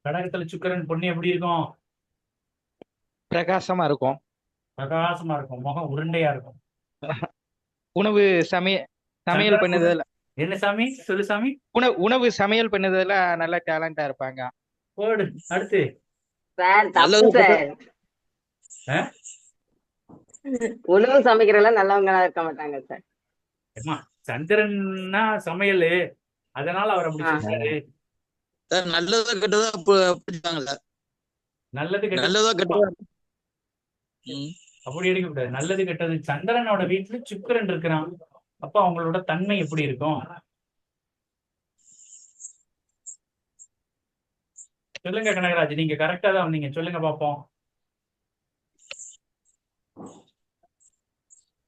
கடகத்துல சுக்கிரன் பொண்ணு எப்படி இருக்கும்? பிரகாசமா இருக்கும். பிரகாசமா இருக்கும், முகம் உருண்டையா இருக்கும். உணவு சமையல் பண்ணுதல். என்ன சாமி சொல்லு சாமி? உணவு சமையல் பண்ணுதல்ல நல்ல டேலண்டா இருப்பாங்க. போடு. அடுத்து சார் தப்பு சார். உணவு சமைக்கிறதுல நல்லவங்களா இருக்க மாட்டாங்க சார். சந்திரன்னா சமையல், அதனால அவர் அப்படி சொல்றாரு. சார் நல்லதா கெட்டதா புரிஞ்சுக்காங்க சார். நல்லது நல்லதா கெட்டது கெட்டதா. அப்படி எடுக்க கூடாது. நல்லது கெட்டது. சந்திரனோட வீட்டுல சுக்கிரன் இருக்கிறான், அப்ப அவங்களோட தன்மை எப்படி இருக்கும்? சொல்லுங்க கனகராஜ், நீங்க கரெக்டா தான் வந்தீங்க, சொல்லுங்க பாப்போம்.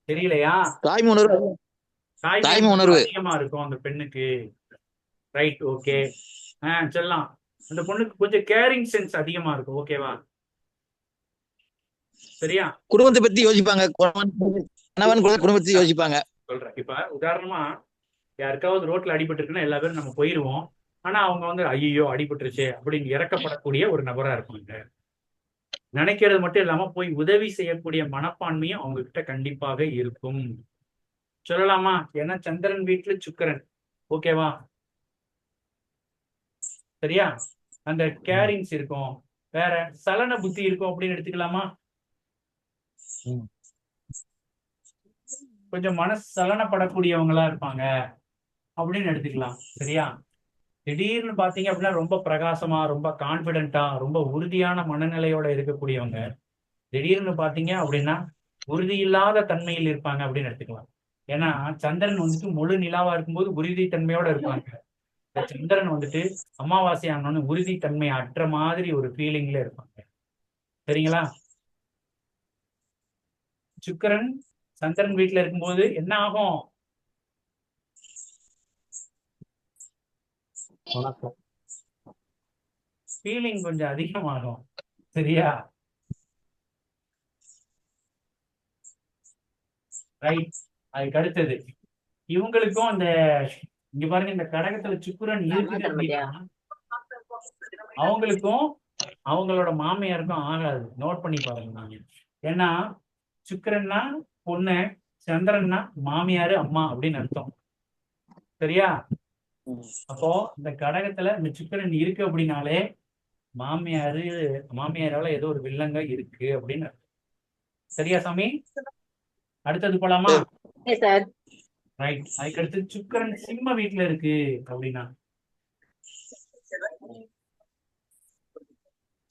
தெரியலையா? தாய்மை உணர்வு. தாய்மை உணர்வு அதிகமா இருக்கும் அந்த பெண்ணுக்கு. Right, okay. சொல்லலாம். அந்த பொண்ணுக்கு கொஞ்சம் கேரிங் சென்ஸ் அதிகமா இருக்கும். ஓகேவா? சரியா? குடும்பத்தை பத்தி யோசிப்பாங்க. கணவன் குடும்பத்தை யோசிப்பாங்க. சொல்றேன். இப்ப உதாரணமா யாருக்காவது ரோட்ல அடிபட்டு இருக்குன்னா எல்லா பேரும் நம்ம போயிருவோம். ஆனா அவங்க வந்து ஐயோ அடிபட்டுருச்சு அப்படின்னு இறக்கப்படக்கூடிய ஒரு நபரா இருப்பாங்க. நினைக்கிறது மட்டும் இல்லாம போய் உதவி செய்யக்கூடிய மனப்பான்மையும் அவங்க கிட்ட கண்டிப்பாக இருக்கும். சொல்லலாமா? ஏன்னா சந்திரன் வீட்டுல சுக்கிரன். ஓகேவா? சரியா? அந்த கேரிங்ஸ் இருக்கும். வேற சலன புத்தி இருக்கும் அப்படின்னு எடுத்துக்கலாமா? கொஞ்சம் மனசு சலனப்படக்கூடியவங்களா இருப்பாங்க அப்படின்னு எடுத்துக்கலாம். சரியா? திடீர்னு பாத்தீங்க அப்படின்னா ரொம்ப பிரகாசமா, ரொம்ப கான்பிடென்ட்டா, ரொம்ப உறுதியான மனநிலையோட இருக்கக்கூடியவங்க திடீர்னு பாத்தீங்க அப்படின்னா உறுதி இல்லாத தன்மையில் இருப்பாங்க அப்படின்னு எடுத்துக்கலாம். ஏன்னா சந்திரன் வந்துட்டு முழு நிலாவா இருக்கும்போது உறுதி தன்மையோட இருப்பாங்க. சந்திரன் வந்துட்டு அமாவாசை ஆனோன்னு உறுதி தன்மை அற்ற மாதிரி ஒரு ஃபீலிங்ல இருப்பாங்க. சரிங்களா? சுக்கிரன் சந்திரன் வீட்டுல இருக்கும்போது என்ன ஆகும்? ஃபீலிங் கொஞ்சம் அதிகமாகும். சரியா? ரைட். அதுக்கு அடுத்தது இவங்களுக்கும் அந்த இங்க பாருங்க, இந்த கடகத்துல சுக்கிரன் இருக்குது அப்படின்னா அவங்களுக்கும் அவங்களோட மாமியாருக்கும் ஆகாது. நோட் பண்ணி பாருங்க நாங்க. ஏன்னா சுக்கிரன்னா பொண்ணு, சந்திரன்னா மாமியாரு அம்மா அப்படின்னு அர்த்தம். சரியா? அப்போ இந்த கடகத்துல இந்த சுக்கிரன் இருக்கு அப்படின்னாலே மாமியாரால ஏதோ ஒரு வில்லங்க இருக்கு அப்படின்னு அர்த்தம். சரியா சாமி? அடுத்தது போலாமா? ரைட். அதுக்கு அடுத்து சுக்கிரன் சிம்ம வீட்டுல இருக்கு அப்படின்னா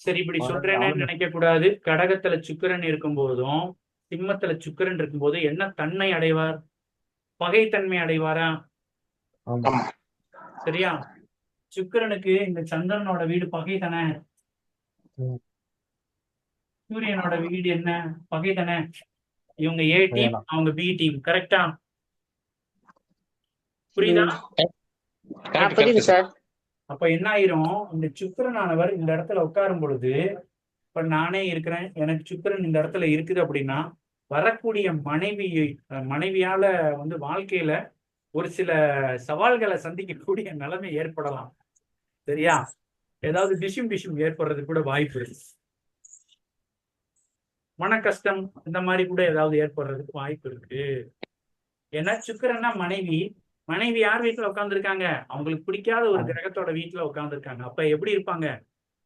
சரி இப்படி சொல்றேன்னு நினைக்க கூடாது. கடகத்துல சுக்கிரன் இருக்கும் போதும் சிம்மத்துல சுக்கிரன் இருக்கும் போது என்ன தன்மை அடைவார்? பகைத்தன்மை அடைவாரா? சரியா? சுக்கிரனுக்கு இந்த சந்திரனோட வீடு பகை தானே, சூரியனோட வீடு என்ன பகை தானே. இவங்க ஏ டீம், அவங்க பி டீம். கரெக்டா? புரியுதா? புரியுது சார். அப்ப என்ன ஆயிரும்? இந்த சுக்கிரனானவர் இந்த இடத்துல உட்காரும் பொழுது, இப்ப நானே இருக்கிறேன், எனக்கு சுக்கிரன் இந்த இடத்துல இருக்குது அப்படின்னா வரக்கூடிய மனைவியால வந்து வாழ்க்கையில ஒரு சில சவால்களை சந்திக்கக்கூடிய நிலைமை ஏற்படலாம். சரியா? ஏதாவது டிஷும் ஏற்படுறது கூட வாய்ப்பு இருக்கு. மன கஷ்டம் இந்த மாதிரி கூட ஏதாவது ஏற்படுறதுக்கு வாய்ப்பு இருக்கு. ஏன்னா சுக்கிரன்னா மனைவி யார் வீட்டுல உட்காந்துருக்காங்க? அவங்களுக்கு பிடிக்காத ஒரு கிரகத்தோட வீட்டுல உட்காந்துருக்காங்க. அப்ப எப்படி இருப்பாங்க?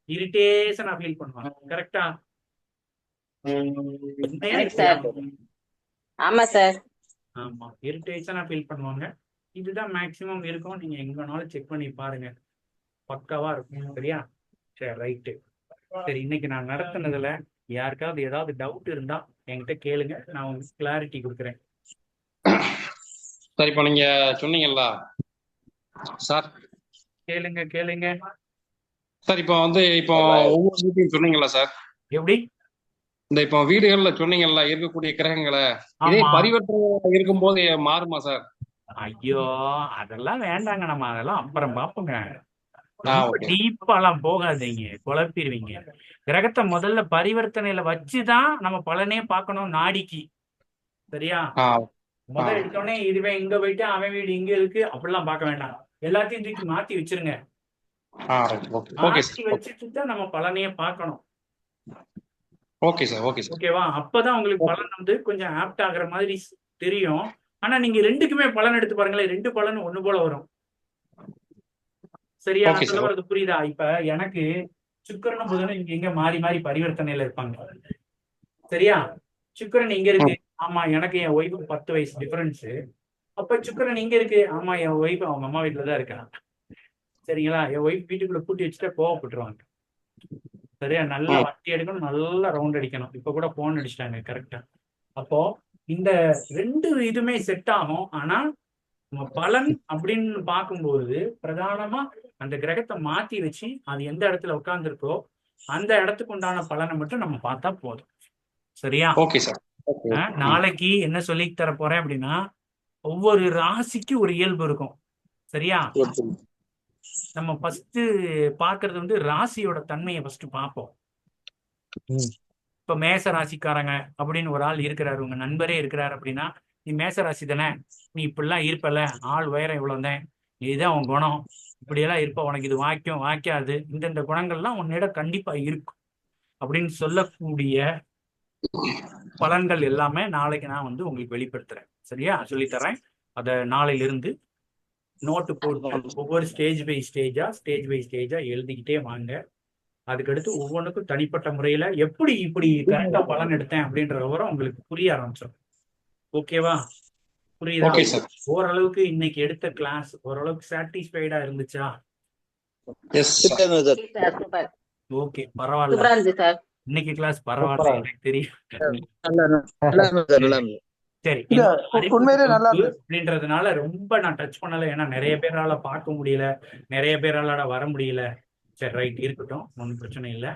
இரிட்டேஷனா ஃபீல் பண்ணுவாங்க. கரெக்டா? Correct sir. ஆமா சார். ஆமா, இரிட்டேஷனா ஃபீல் பண்ணுவாங்க. இதுதான் மேக்சிமம் இருக்கும். நீங்க எங்கனாலும் செக் பண்ணி பாருங்க, பக்காவா இருக்கும். சரியா? சரி, ரைட்டு. சரி, இன்னைக்கு நான் நடத்தினதுல யாருக்காவது ஏதாவது டவுட் இருந்தா என்கிட்ட கேளுங்க, நான் உங்களுக்கு கிளாரிட்டி கொடுக்குறேன். சார் இப்போ நீங்க சொன்னீங்கல்ல சார், கேளுங்க. சார் இப்போ இப்போ ஒவ்வொரு வீட்டையும் சொன்னீங்கல்ல சார், எப்படி? இப்போ வீடுகள்ல சொன்னீங்கல்ல இருக்கக்கூடிய கிரகங்களை, இதே ஆமா. பரிவர்த்தனை இருக்கும்போது மாறுமா சார்? ஐயோ, அதெல்லாம் வேண்டாங்க. நம்ம அதெல்லாம் அப்புறம் பார்ப்போங்க. ரொம்ப ஓகே. டீப்பாலாம் போகாதீங்க, குழப்பிடுவீங்க. கிரகத்தை முதல்ல பரிவர்த்தனையில வச்சுதான் நம்ம பலனே பார்க்கணும் நாடிக்கு. சரியா? முதல் எடுத்தோடனே இதுவே இங்க போயிட்டு அவன் வீடு இங்க இருக்கு அப்படிலாம் பார்க்க வேண்டாம். எல்லாத்தையும் தூக்கி மாத்தி வச்சிருங்க. ஓகே மாத்தி சார். வச்சுட்டு தான் நம்ம பலனையே பார்க்கணும். Okay sir. ஓகேவா? அப்பதான் உங்களுக்கு பலன் வந்து கொஞ்சம் ஆப்ட் ஆகுற மாதிரி தெரியும். ஆனா நீங்க ரெண்டுக்குமே பலன் எடுத்து பாருங்களேன், ரெண்டு பலன் ஒண்ணு போல வரும். சரியா? ஓகே நான் சொல்ல சார். வர்றது புரியுதா? இப்ப எனக்கு சுக்கிரனும் புதனும் இங்க எங்க மாறி மாறி பரிவர்த்தனையில இருப்பாங்க. சரியா? சுக்கிரன் இங்க இருக்கு. ஆமா, எனக்கு என் ஒய்ஃபுக்கு 10 வயசு டிஃபரன்ஸ். அப்ப சுக்கிரன் இங்க இருக்கு. ஆமா, என் ஒய்ஃப் அவங்க அம்மா வீட்டுலதான் இருக்காங்க. சரிங்களா? என் ஒய்ஃப் வீட்டுக்குள்ள பூட்டி வச்சுட்டா கோவப்பட்டுருவாங்க. சரியா? நல்லா வண்டி எடுக்கணும், நல்லா ரவுண்ட் அடிக்கணும். இப்ப கூட போன் அடிச்சிட்டாங்க. கரெக்டா? அப்போ இந்த ரெண்டு இதுமே செட் ஆகும். ஆனா நம்ம பலன் அப்படின்னு பார்க்கும்போது பிரதானமா அந்த கிரகத்தை மாத்தி வச்சு அது எந்த இடத்துல உட்கார்ந்துருக்கோ அந்த இடத்துக்கு உண்டான பலனை மட்டும் நம்ம பார்த்தா போதும். சரியா? Okay sir. நாளைக்கு என்ன சொல்லி தர போறேன் அப்படின்னா, ஒவ்வொரு ராசிக்கு ஒரு இயல்பு இருக்கும். சரியா? நம்ம ஃபர்ஸ்ட் பாக்குறது வந்து ராசியோட தன்மையை ஃபர்ஸ்ட் பார்ப்போம். இப்ப மேச ராசிக்காரங்க அப்படின்னு ஒரு ஆள் இருக்கிறாரு, உங்க நண்பரே இருக்கிறாரு அப்படின்னா, நீ மேச ராசி தானே, நீ இப்படிலாம் இருப்பல, ஆள் உயரம் இவ்வளவுதான், இதுதான் உன் குணம், இப்படியெல்லாம் இருப்ப, உனக்கு இது வாய்க்கும் வாய்க்காது, இந்தந்த குணங்கள்லாம் உன்னிடம் கண்டிப்பா இருக்கும் அப்படின்னு சொல்லக்கூடிய பலன்கள் எல்லாமே நாளைக்கு நான் வந்து உங்களுக்கு வெளிப்படுத்துறேன். சரியா? சொல்லித்தரேன். அதை நாளையிலிருந்து நோட்டு போட்டு ஒவ்வொரு ஸ்டேஜ் பை ஸ்டேஜா எழுதிக்கிட்டே வாங்க. அதுக்கடுத்து ஒவ்வொன்றுக்கும் தனிப்பட்ட முறையில எப்படி இப்படி கரெக்டா பலன் எடுத்தேன் அப்படின்ற விவரம் உங்களுக்கு புரிய ஆரம்பிச்சிடும். ஓகேவா? புரியுதா? Okay sir. ஓரளவுக்கு இன்னைக்கு எடுத்த கிளாஸ் ஓரளவுக்கு சாட்டிஸ்ஃபைடா இருந்துச்சா? Yes sir. சூப்பர். ஓகே, பரவாயில்ல. சூப்பரா இருந்துச்சு சார். இன்னைக்கு கிளாஸ் பரவாயில்ல, எனக்கு தெரியும். சரி, இல்ல, அறிவு உண்மையிலே நல்லா தொகுப்பு இருந்துச்சு. அப்படின்றதுனால ரொம்ப நான் டச் பண்ணல. ஏன்னா நிறைய பேரால பார்க்க முடியல, நிறைய பேரால வர முடியல. சரி, ரைட், இருக்கட்டும், ஒன்றும் பிரச்சனை இல்லை.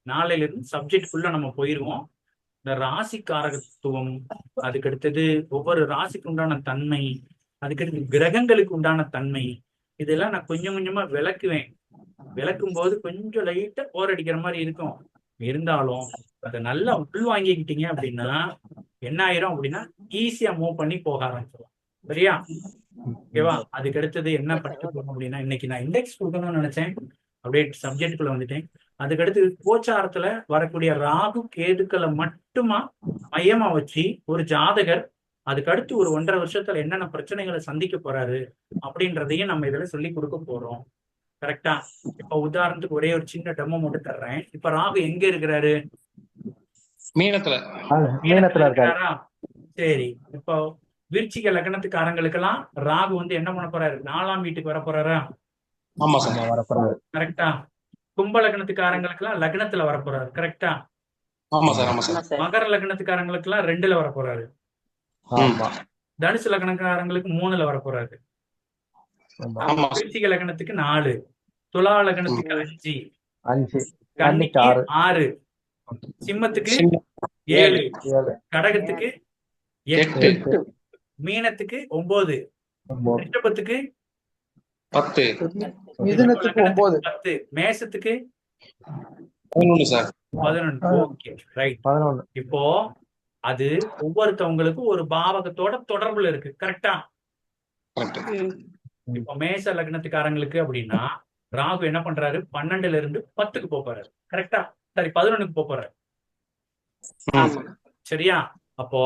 நாளையில இருந்து சப்ஜெக்ட்குள்ள நம்ம போயிருவோம். இந்த ராசி காரகத்துவம், அதுக்கடுத்தது ஒவ்வொரு ராசிக்கு உண்டான தன்மை, அதுக்கடுத்து கிரகங்களுக்கு உண்டான தன்மை, இதெல்லாம் நான் கொஞ்சம் கொஞ்சமா விளக்குவேன். விளக்கும் போது கொஞ்சம் லைட்டா போர் அடிக்கிற மாதிரி இருக்கும். இருந்தாலும் அதை நல்லா உள்வாங்கிக்கிட்டீங்க அப்படின்னா என்ன ஆயிரும் அப்படின்னா ஈஸியா மூவ் பண்ணி போக ஆரம்பிச்சிடும். சரியா? ஓகேவா? அதுக்கு அடுத்தது என்ன படிக்க போகணும் அப்படின்னா, இன்னைக்கு நான் இண்டெக்ஸ் கொடுக்கணும்னு நினைச்சேன், அப்படியே சப்ஜெக்டுக்குள்ள வந்துட்டேன். அதுக்கடுத்து கோச்சாரத்துல வரக்கூடிய ராகு கேதுக்களை மட்டுமா மையமா வச்சு ஒரு ஜாதகர் அதுக்கடுத்து ஒரு 1.5 வருஷத்துல என்னென்ன பிரச்சனைகளை சந்திக்க போறாரு அப்படின்றதையும் நம்ம இதுல சொல்லி கொடுக்க போறோம். கரெக்டா? இப்ப உதாரணத்துக்கு ஒரே ஒரு சின்ன டெமோ மட்டும் தர்றேன். இப்ப ராகு எங்க இருக்கிறாரு? மீனத்துல. மீனத்துல இருக்காரு. இருக்கிறாரா? சரி, இப்போ விருச்சிக லக்னத்துக்காரங்களுக்கெல்லாம் ராகு வந்து என்ன பண்ண போறாரு? 4ஆம் வீட்டுக்கு வர போறாரா? ஆமா சார். வரப்போறாரு. கரெக்டா? கும்ப லக்னத்துக்காரங்களுக்கெல்லாம் லக்னத்துல வர போறாரு. கரெக்டா? ஆமா சார். ஆமா ஆமா சார். சார். மகர லக்னத்துக்காரங்களுக்கெல்லாம் 2ல வர போறாரு. ஆமா தனுசு லக்னக்காரங்களுக்கு 3ல வர போறாரு. ஆமா. ஆமா சார். விருச்சிக லக்னத்துக்கு 4, துலா லக்னத்துக்கு 5, 5 கன்னிக்கு 6 6, சிம்மத்துக்கு சின்ன 7, 7 கடகத்துக்கு 8, 8 மீனத்துக்கு 9, 9 ரிஷபத்துக்கு 10 மிதுனத்துக்கு 9. 10, மேசத்துக்கு 11 சார். 11. Okay, right. 11 இப்போ அது ஒவ்வொருத்தவங்களுக்கும் ஒரு பாவகத்தோட தொடர்புல இருக்கு. கரெக்டா? கரெக்ட். இப்போ மேச லக்னத்துக்காரங்களுக்கு அப்படின்னா ராகு என்ன பண்றாரு, 12ல இருந்து 10க்கு போறாரு. கரெக்டா? சரி, 11க்கு போறாரு. ஆமா. சரியா? அப்போ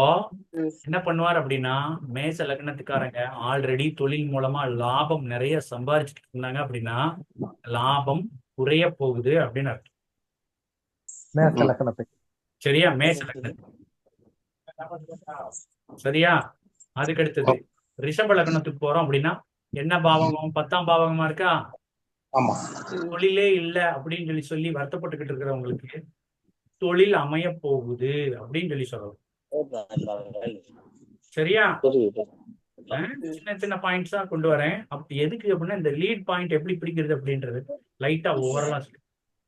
ம். என்ன பண்ணுவார் அப்படின்னா, மேச லக்னத்துக்காரங்க ஆல்ரெடி தொழில் மூலமா லாபம் நிறைய சம்பாதிச்சுட்டு இருந்தாங்க அப்படின்னா லாபம் குறைய போகுது அப்படின்னு அர்த்தம். மேச லக்னத்துக்கு. சரியா? மேச லக்னத்துக்கு. சரியா? அதுக்கு அடுத்தது ரிஷப லக்னத்துக்கு போறோம் அப்படின்னா என்ன பாவகம்? 10ஆம் பாவகமா இருக்கா? ஆமா. தொழிலே இல்ல அப்படின்னு சொல்லி வருத்தப்பட்டுக்கிட்டு இருக்கிறவங்களுக்கு தொழில் அமைய போகுது அப்படின்னு சொல்லி சொல்லணும். சரியா? சின்ன சின்ன பாயிண்ட்ஸா கொண்டு வரேன். அப்படி எதுக்கு அப்படின்னா இந்த லீட் பாயிண்ட் எப்படி பிடிக்கிறது அப்படின்றது லைட்டா ஓவரலா சொல்லு.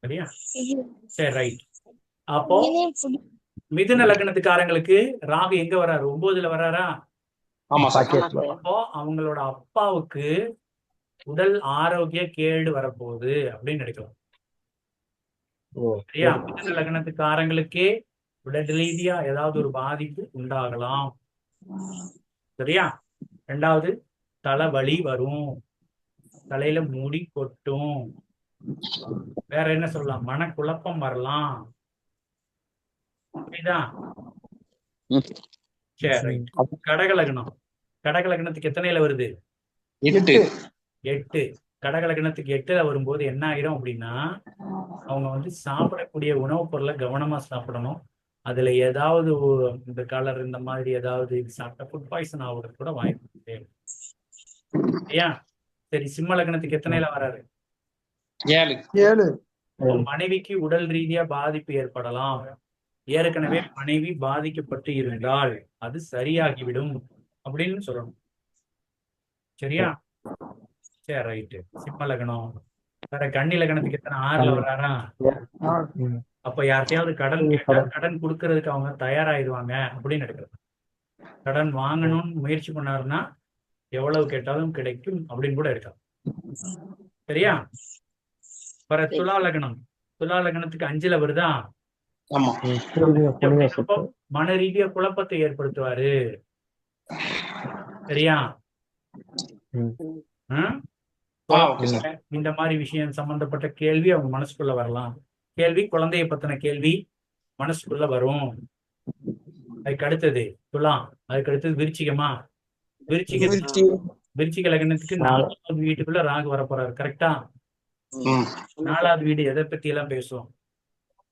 சரியா? சரி, ரைட். அப்போ மிதுன லக்னத்துக்காரங்களுக்கு ராகு எங்க வர்றாரு? 9ல வர்றாரா? ஆமா சார். பாக்கியத்துல. அப்போ அவங்களோட அப்பாவுக்கு உடல் ஆரோக்கிய கேடு வரப்போகுது அப்படின்னு எடுக்கலாம். ஓ, சரியா? மிதுன லக்னத்துக்காரங்களுக்கே உடல் ரீதியா ஏதாவது ஒரு பாதிப்பு உண்டாகலாம். சரியா? 2வது தலைவலி வரும், தலையில முடி கொட்டும், வேற என்ன சொல்லலாம், மனக்குழப்பம் வரலாம். புரியுதா? சரி, ரைட். கடக லக்னம். கடக லக்னத்துக்கு எத்தனையில வருது? 8. 8. கடக லக்னத்துக்கு 8ல வரும்போது என்ன ஆயிரும் அப்படின்னா அவங்க வந்து சாப்பிடக்கூடிய உணவுப் பொருளை கவனமா சாப்பிடணும். அதுல ஏதாவது இந்த கலர் இந்த மாதிரி ஏதாவது சாப்பிட்டா ஃபுட் பாய்சன் ஆகுறது கூட வாய்ப்பு இருக்கு. சரியா? சரி, சிம்ம லக்னத்துக்கு எத்தனையில வராரு? 7. 7. மனைவிக்கு உடல் ரீதியா பாதிப்பு ஏற்படலாம். ஏற்கனவே மனைவி பாதிக்கப்பட்டு இருந்தால் அது சரியாகிவிடும் அப்படின்னு சொல்லணும். சரியா? சரி, ரைட்டு. சிம்ம லக்னம். வேற கன்னி லக்னத்துக்கு எத்தனை? 6ல வராரா? அப்ப யார்கிட்டயாவது கடன் கேட்டா கடன் கொடுக்கறதுக்கு அவங்க தயாராயிருவாங்க அப்படின்னு எடுக்கிறது. கடன் வாங்கணும்னு முயற்சி பண்ணாருன்னா எவ்வளவு கேட்டாலும் கிடைக்கும் அப்படின்னு கூட எடுக்கலாம். சரியா? வேற துலா லக்னம். துலா லக்னத்துக்கு 5ல வருதா? ஆமா. அப்போ மன ரீதியா குழப்பத்தை ஏற்படுத்துவாரு. சரியா? Okay sir. இந்த மாதிரி விஷயம் சம்பந்தப்பட்ட கேள்வி அவங்க மனசுக்குள்ள வரலாம். கேள்வி, குழந்தைய பத்தின கேள்வி மனசுக்குள்ள வரும். அதுக்கு அடுத்தது துலாம். அதுக்கு அடுத்தது விருச்சிகமா? விருச்சிக லக்னத்துக்கு 4வது வீட்டுக்குள்ள ராகு வர போறாரு. கரெக்டா? 4வது வீடு எதை பத்தி எல்லாம் பேசும்?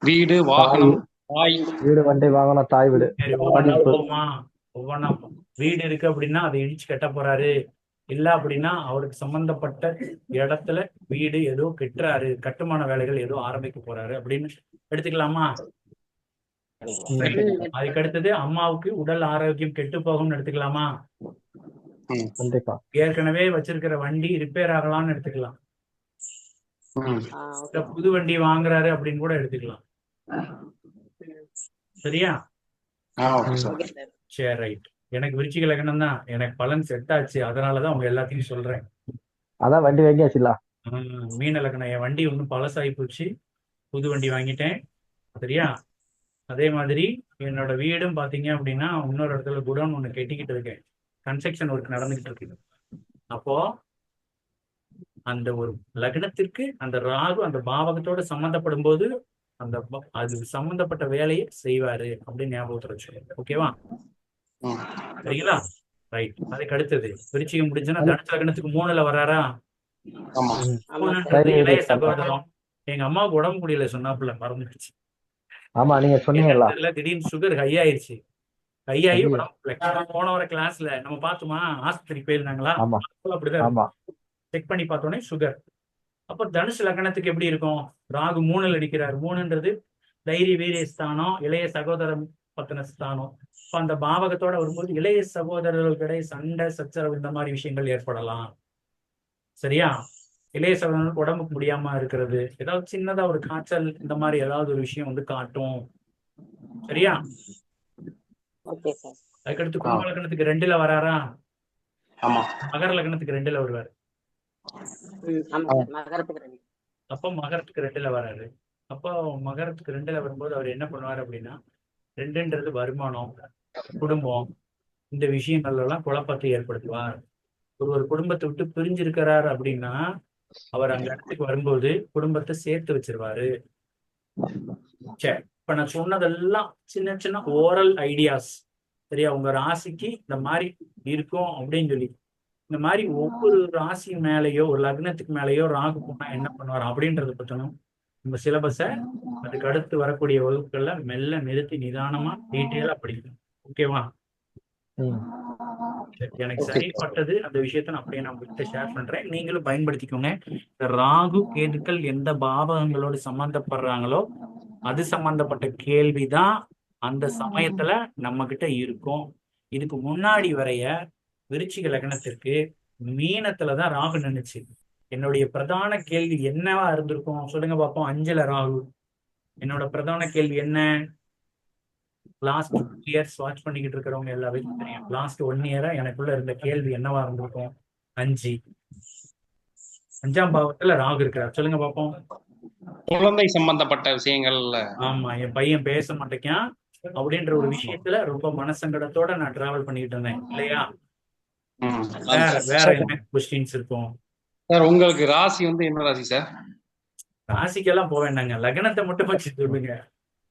வீடு, வாகனம், தாய். வீடு, வண்டி, வாகனம், தாய் வீடு. சரி, ஒவ்வொன்னா வீடு இருக்கு அப்படின்னா அதை இடிச்சு கட்ட போறாரு. இல்ல அப்படின்னா அவருக்கு சம்பந்தப்பட்ட இடத்துல வீடு ஏதோ கட்டுறாரு, கட்டுமான வேலைகள் ஏதோ ஆரம்பிக்க போறாரு அப்படின்னு எடுத்துக்கலாமா? அதுக்கு அடுத்தது அம்மாவுக்கு உடல் ஆரோக்கியம் கெட்டு போகும்னு எடுத்துக்கலாமா? கண்டிப்பா. ஏற்கனவே வச்சிருக்கிற வண்டி ரிப்பேர் ஆகலாம்னு எடுத்துக்கலாம். புது வண்டி வாங்குறாரு அப்படின்னு கூட எடுத்துக்கலாம். சரியா? சரி, ரைட். எனக்கு விருச்சிக லக்னம் தான். எனக்கு பலன் செட் ஆச்சு, அதனாலதான் அவங்க எல்லாத்தையும் சொல்றேன். அதான் வண்டி வாங்கியாச்சுல. மீன லக்னம். என் வண்டி ஒன்றும் பழசாகி போச்சு, புது வண்டி வாங்கிட்டேன். சரியா? அதே மாதிரி என்னோட வீடும் பாத்தீங்க அப்படின்னா இன்னொரு இடத்துல குடோன் ஒண்ணு கட்டிக்கிட்டு இருக்கேன். கன்ஸ்ட்ரக்ஷன் ஒர்க் நடந்துகிட்டு இருக்கு. அப்போ அந்த ஒரு லக்னத்திற்கு அந்த ராகு அந்த பாவகத்தோட சம்பந்தப்படும் போது அது சம்பந்தப்பட்ட வேலையை செய்வாரு அப்படின்னு ஞாபகத்துல வச்சுக்கோங்க. ஓகேவா? சரிங்களா? ரைட். அதுக்கு அடுத்தது விருச்சிகம் முடிஞ்சுன்னா தனுசு லக்னத்துக்கு 3ல வர்றாரா? 3ன்றது இளைய சகோதரம். எங்க அம்மாவுக்கு உடம்பு முடியல சொன்னாப்புல, மறந்துடுச்சு. ஆமா, நீங்க சொன்னீங்களா? திடீர்னு சுகர் ஹை ஆயிருச்சு. ஹை ஆகி உடம்பு போன வர கிளாஸ்ல நம்ம பார்த்தோமா, ஆஸ்பத்திரிக்கு போயிருந்தாங்களா? அப்படிதான் செக் பண்ணி பார்த்தோன்னே சுகர். அப்ப தனுசு லக்னத்துக்கு எப்படி இருக்கும்? ராகு 3ல் அடிக்கிறார். 3ன்றது தைரிய வீரிய ஸ்தானம், இளைய சகோதரம் பத்தின ஸ்தானம். இப்ப அந்த பாவகத்தோட வரும்போது இளைய சகோதரர்களுக்கிடையே சண்டை சச்சரவு இந்த மாதிரி விஷயங்கள் ஏற்படலாம். சரியா? இளைய சகோதரனுக்கு உடம்புக்கு முடியாம இருக்கிறது, ஏதாவது சின்னதா ஒரு காய்ச்சல் இந்த மாதிரி ஏதாவது ஒரு விஷயம் வந்து காட்டும். சரியா? அதுக்கடுத்து கும்ப லக்னத்துக்கு 2ல வராரா? மகர லக்னத்துக்கு 2ல வருவாரு. அப்ப மகரத்துக்கு 2ல வராரு. அப்போ மகரத்துக்கு 2ல வரும்போது அவர் என்ன பண்ணுவார் அப்படின்னா 2ன்றது வருமானம், குடும்பம், இந்த விஷயங்கள் எல்லாம் குழப்பத்தை ஏற்படுத்துவார். ஒரு குடும்பத்தை விட்டு பிரிஞ்சிருக்கிறாரு அப்படின்னா அவர் அந்த இடத்துக்கு வரும்போது குடும்பத்தை சேர்த்து வச்சிருவாரு. சரி, இப்ப நான் சொன்னதெல்லாம் சின்ன சின்ன ஓரல் ஐடியாஸ். சரியா? உங்க ராசிக்கு இந்த மாதிரி இருக்கும் அப்படின்னு சொல்லி இந்த மாதிரி ஒவ்வொரு ராசி மேலேயோ ஒரு லக்னத்துக்கு மேலேயோ ராகு போனா என்ன பண்ணுவார் அப்படின்றத பத்தணும் நம்ம சிலபஸை அதுக்கு அடுத்து வரக்கூடிய வகுப்புகள்ல மெல்ல நிறுத்தி நிதானமா டீட்டெயிலா படிக்கணும். ஓகேவா? ம். சரி, எனக்கு சரிப்பட்டது அந்த விஷயத்த நான் அப்படியே நான் உங்ககிட்ட ஷேர் பண்றேன். நீங்களும் பயன்படுத்திக்கோங்க. இந்த ராகு கேதுக்கள் எந்த பாவகங்களோடு சம்பந்தப்படுறாங்களோ அது சம்பந்தப்பட்ட கேள்விதான் அந்த சமயத்துல நம்ம கிட்ட இருக்கும். இதுக்கு முன்னாடி வரைய விருச்சிக லக்னத்திற்கு மீனத்துலதான் ராகு நின்னுச்சு. என்னுடைய பிரதான கேள்வி என்னவா இருந்திருக்கும் சொல்லுங்க பார்ப்போம். 5ல ராகு. என்னோட பிரதான கேள்வி என்ன? லாஸ்ட் 2 இயர்ஸ் வாட்ச் பண்ணிக்கிட்டு இருக்கிறவங்க எல்லாருக்கும் தெரியும். லாஸ்ட் 1 இயரா எனக்குள்ள இருந்த கேள்வி என்னவா இருந்திருக்கும்? 5ஆம் பாவத்துல ராகு இருக்கிறார். சொல்லுங்க பார்ப்போம். குழந்தை சம்பந்தப்பட்ட விஷயங்கள்ல ஆமா, என் பையன் பேச மாட்டேங்கான் அப்படின்ற ஒரு விஷயத்துல ரொம்ப மனசங்கடத்தோட நான் டிராவல் பண்ணிக்கிட்டு இருந்தேன் இல்லையா? வேற என்ன கொஸ்டின்ஸ் இருக்கும்? சார் உங்களுக்கு ராசி வந்து என்ன ராசி சார்? ராசிக்கெல்லாம் போக வேண்டாங்க, லக்னத்தை மட்டும் வச்சு சொல்லுங்க.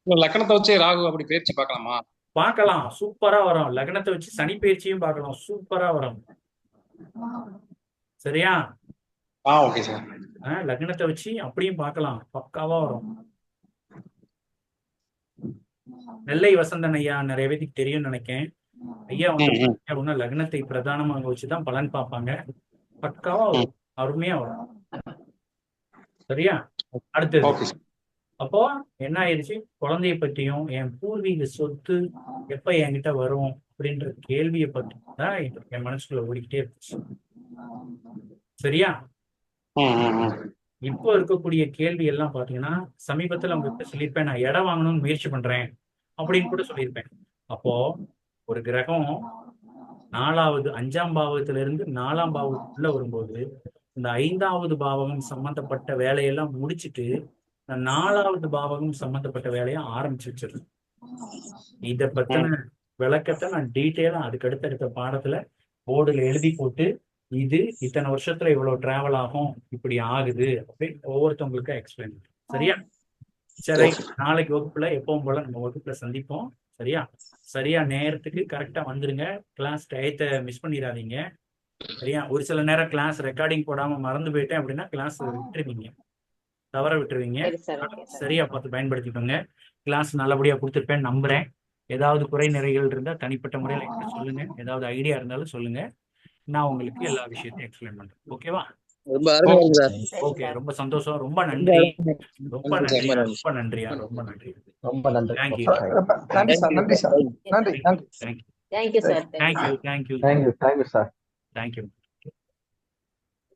லக்கணத்தை வச்சு ராகு அப்படி பயிற்சி பார்க்கலாமா? பார்க்கலாம், சூப்பரா வரும். லக்னத்தை வச்சு சனி பயிற்சியும் பார்க்கலாம், சூப்பரா வரும். சரியா? Okay sir. லக்னத்தை வச்சு அப்படியும் பார்க்கலாம், பக்காவா வரும். நெல்லை வசந்தன் ஐயா நிறைய பேருக்கு தெரியும்னு நினைக்கிறேன். ஐயா வந்து அப்படின்னா லக்னத்தை பிரதானமா வச்சுதான் பலன் பார்ப்பாங்க. பக்காவா வரும், அருமையா வரும். சரியா? அடுத்தது அப்போ என்ன ஆயிடுச்சு? குழந்தைய பற்றியும் என் பூர்வீக சொத்து எப்ப என்கிட்ட வரும் அப்படின்ற கேள்வியை பற்றி தான் என் மனசுக்குள்ள ஓடிக்கிட்டே இருந்துச்சு. சரியா? இப்போ இருக்கக்கூடிய கேள்வி எல்லாம் பாத்தீங்கன்னா சமீபத்துல உங்ககிட்ட சொல்லியிருப்பேன், நான் இடம் வாங்கணும்னு முயற்சி பண்றேன் அப்படின்னு கூட சொல்லியிருப்பேன். அப்போ ஒரு கிரகம் 5ஆம் பாவத்துல இருந்து 4ஆம் பாவத்துக்குள்ள வரும்போது இந்த 5வது பாவகம் சம்பந்தப்பட்ட வேலையெல்லாம் முடிச்சுட்டு 4வது பாவகம் சம்பந்தப்பட்ட வேலையை ஆரம்பிச்சு வச்சிருக்கேன். இத பத்தின விளக்கத்தை நான் டீட்டெயிலா அதுக்கு அடுத்தடுத்த பாடத்துல போர்டுல எழுதி போட்டு இது இத்தனை வருஷத்துல இவ்வளவு டிராவல் ஆகும், இப்படி ஆகுது அப்படின்னு ஒவ்வொருத்தவங்களுக்கும் எக்ஸ்பிளைன். சரியா? சரி, நாளைக்கு வகுப்புல எப்பவும் போல நம்ம வகுப்புல சந்திப்போம். சரியா? சரியா நேரத்துக்கு கரெக்டா வந்துருங்க. கிளாஸ் டயத்தை மிஸ் பண்ணிடாதீங்க. சரியா? ஒரு சில நேரம் கிளாஸ் ரெக்கார்டிங் போடாம மறந்து போயிட்டேன் அப்படின்னா கிளாஸ் விட்டுருவீங்க, தவற விட்டுருவீங்க. சரியா பார்த்து பயன்படுத்திக்கோங்க. கிளாஸ் நல்லபடியா கொடுத்துருப்பேன்னு நம்புறேன். ஏதாவது குறை நிறைகள் இருந்தா தனிப்பட்ட முறையில் என்கிட்ட சொல்லுங்க. ஏதாவது ஐடியா இருந்தாலும் சொல்லுங்க, நான் உங்களுக்கு எல்லா விஷயத்தையும் எக்ஸ்பிளைன் பண்றேன். ஓகேவா? ரொம்ப அருமையா சார். ஓகே, ரொம்ப சந்தோஷம். ரொம்ப நன்றி. ரொம்ப நன்றி. ரொம்ப நன்றியா. ரொம்ப நன்றி. ரொம்ப நன்றி. தேங்க்யூ. நன்றி சார். நன்றி சார். நன்றி. Thank you sir. Thank you. Thank you sir. Thank you.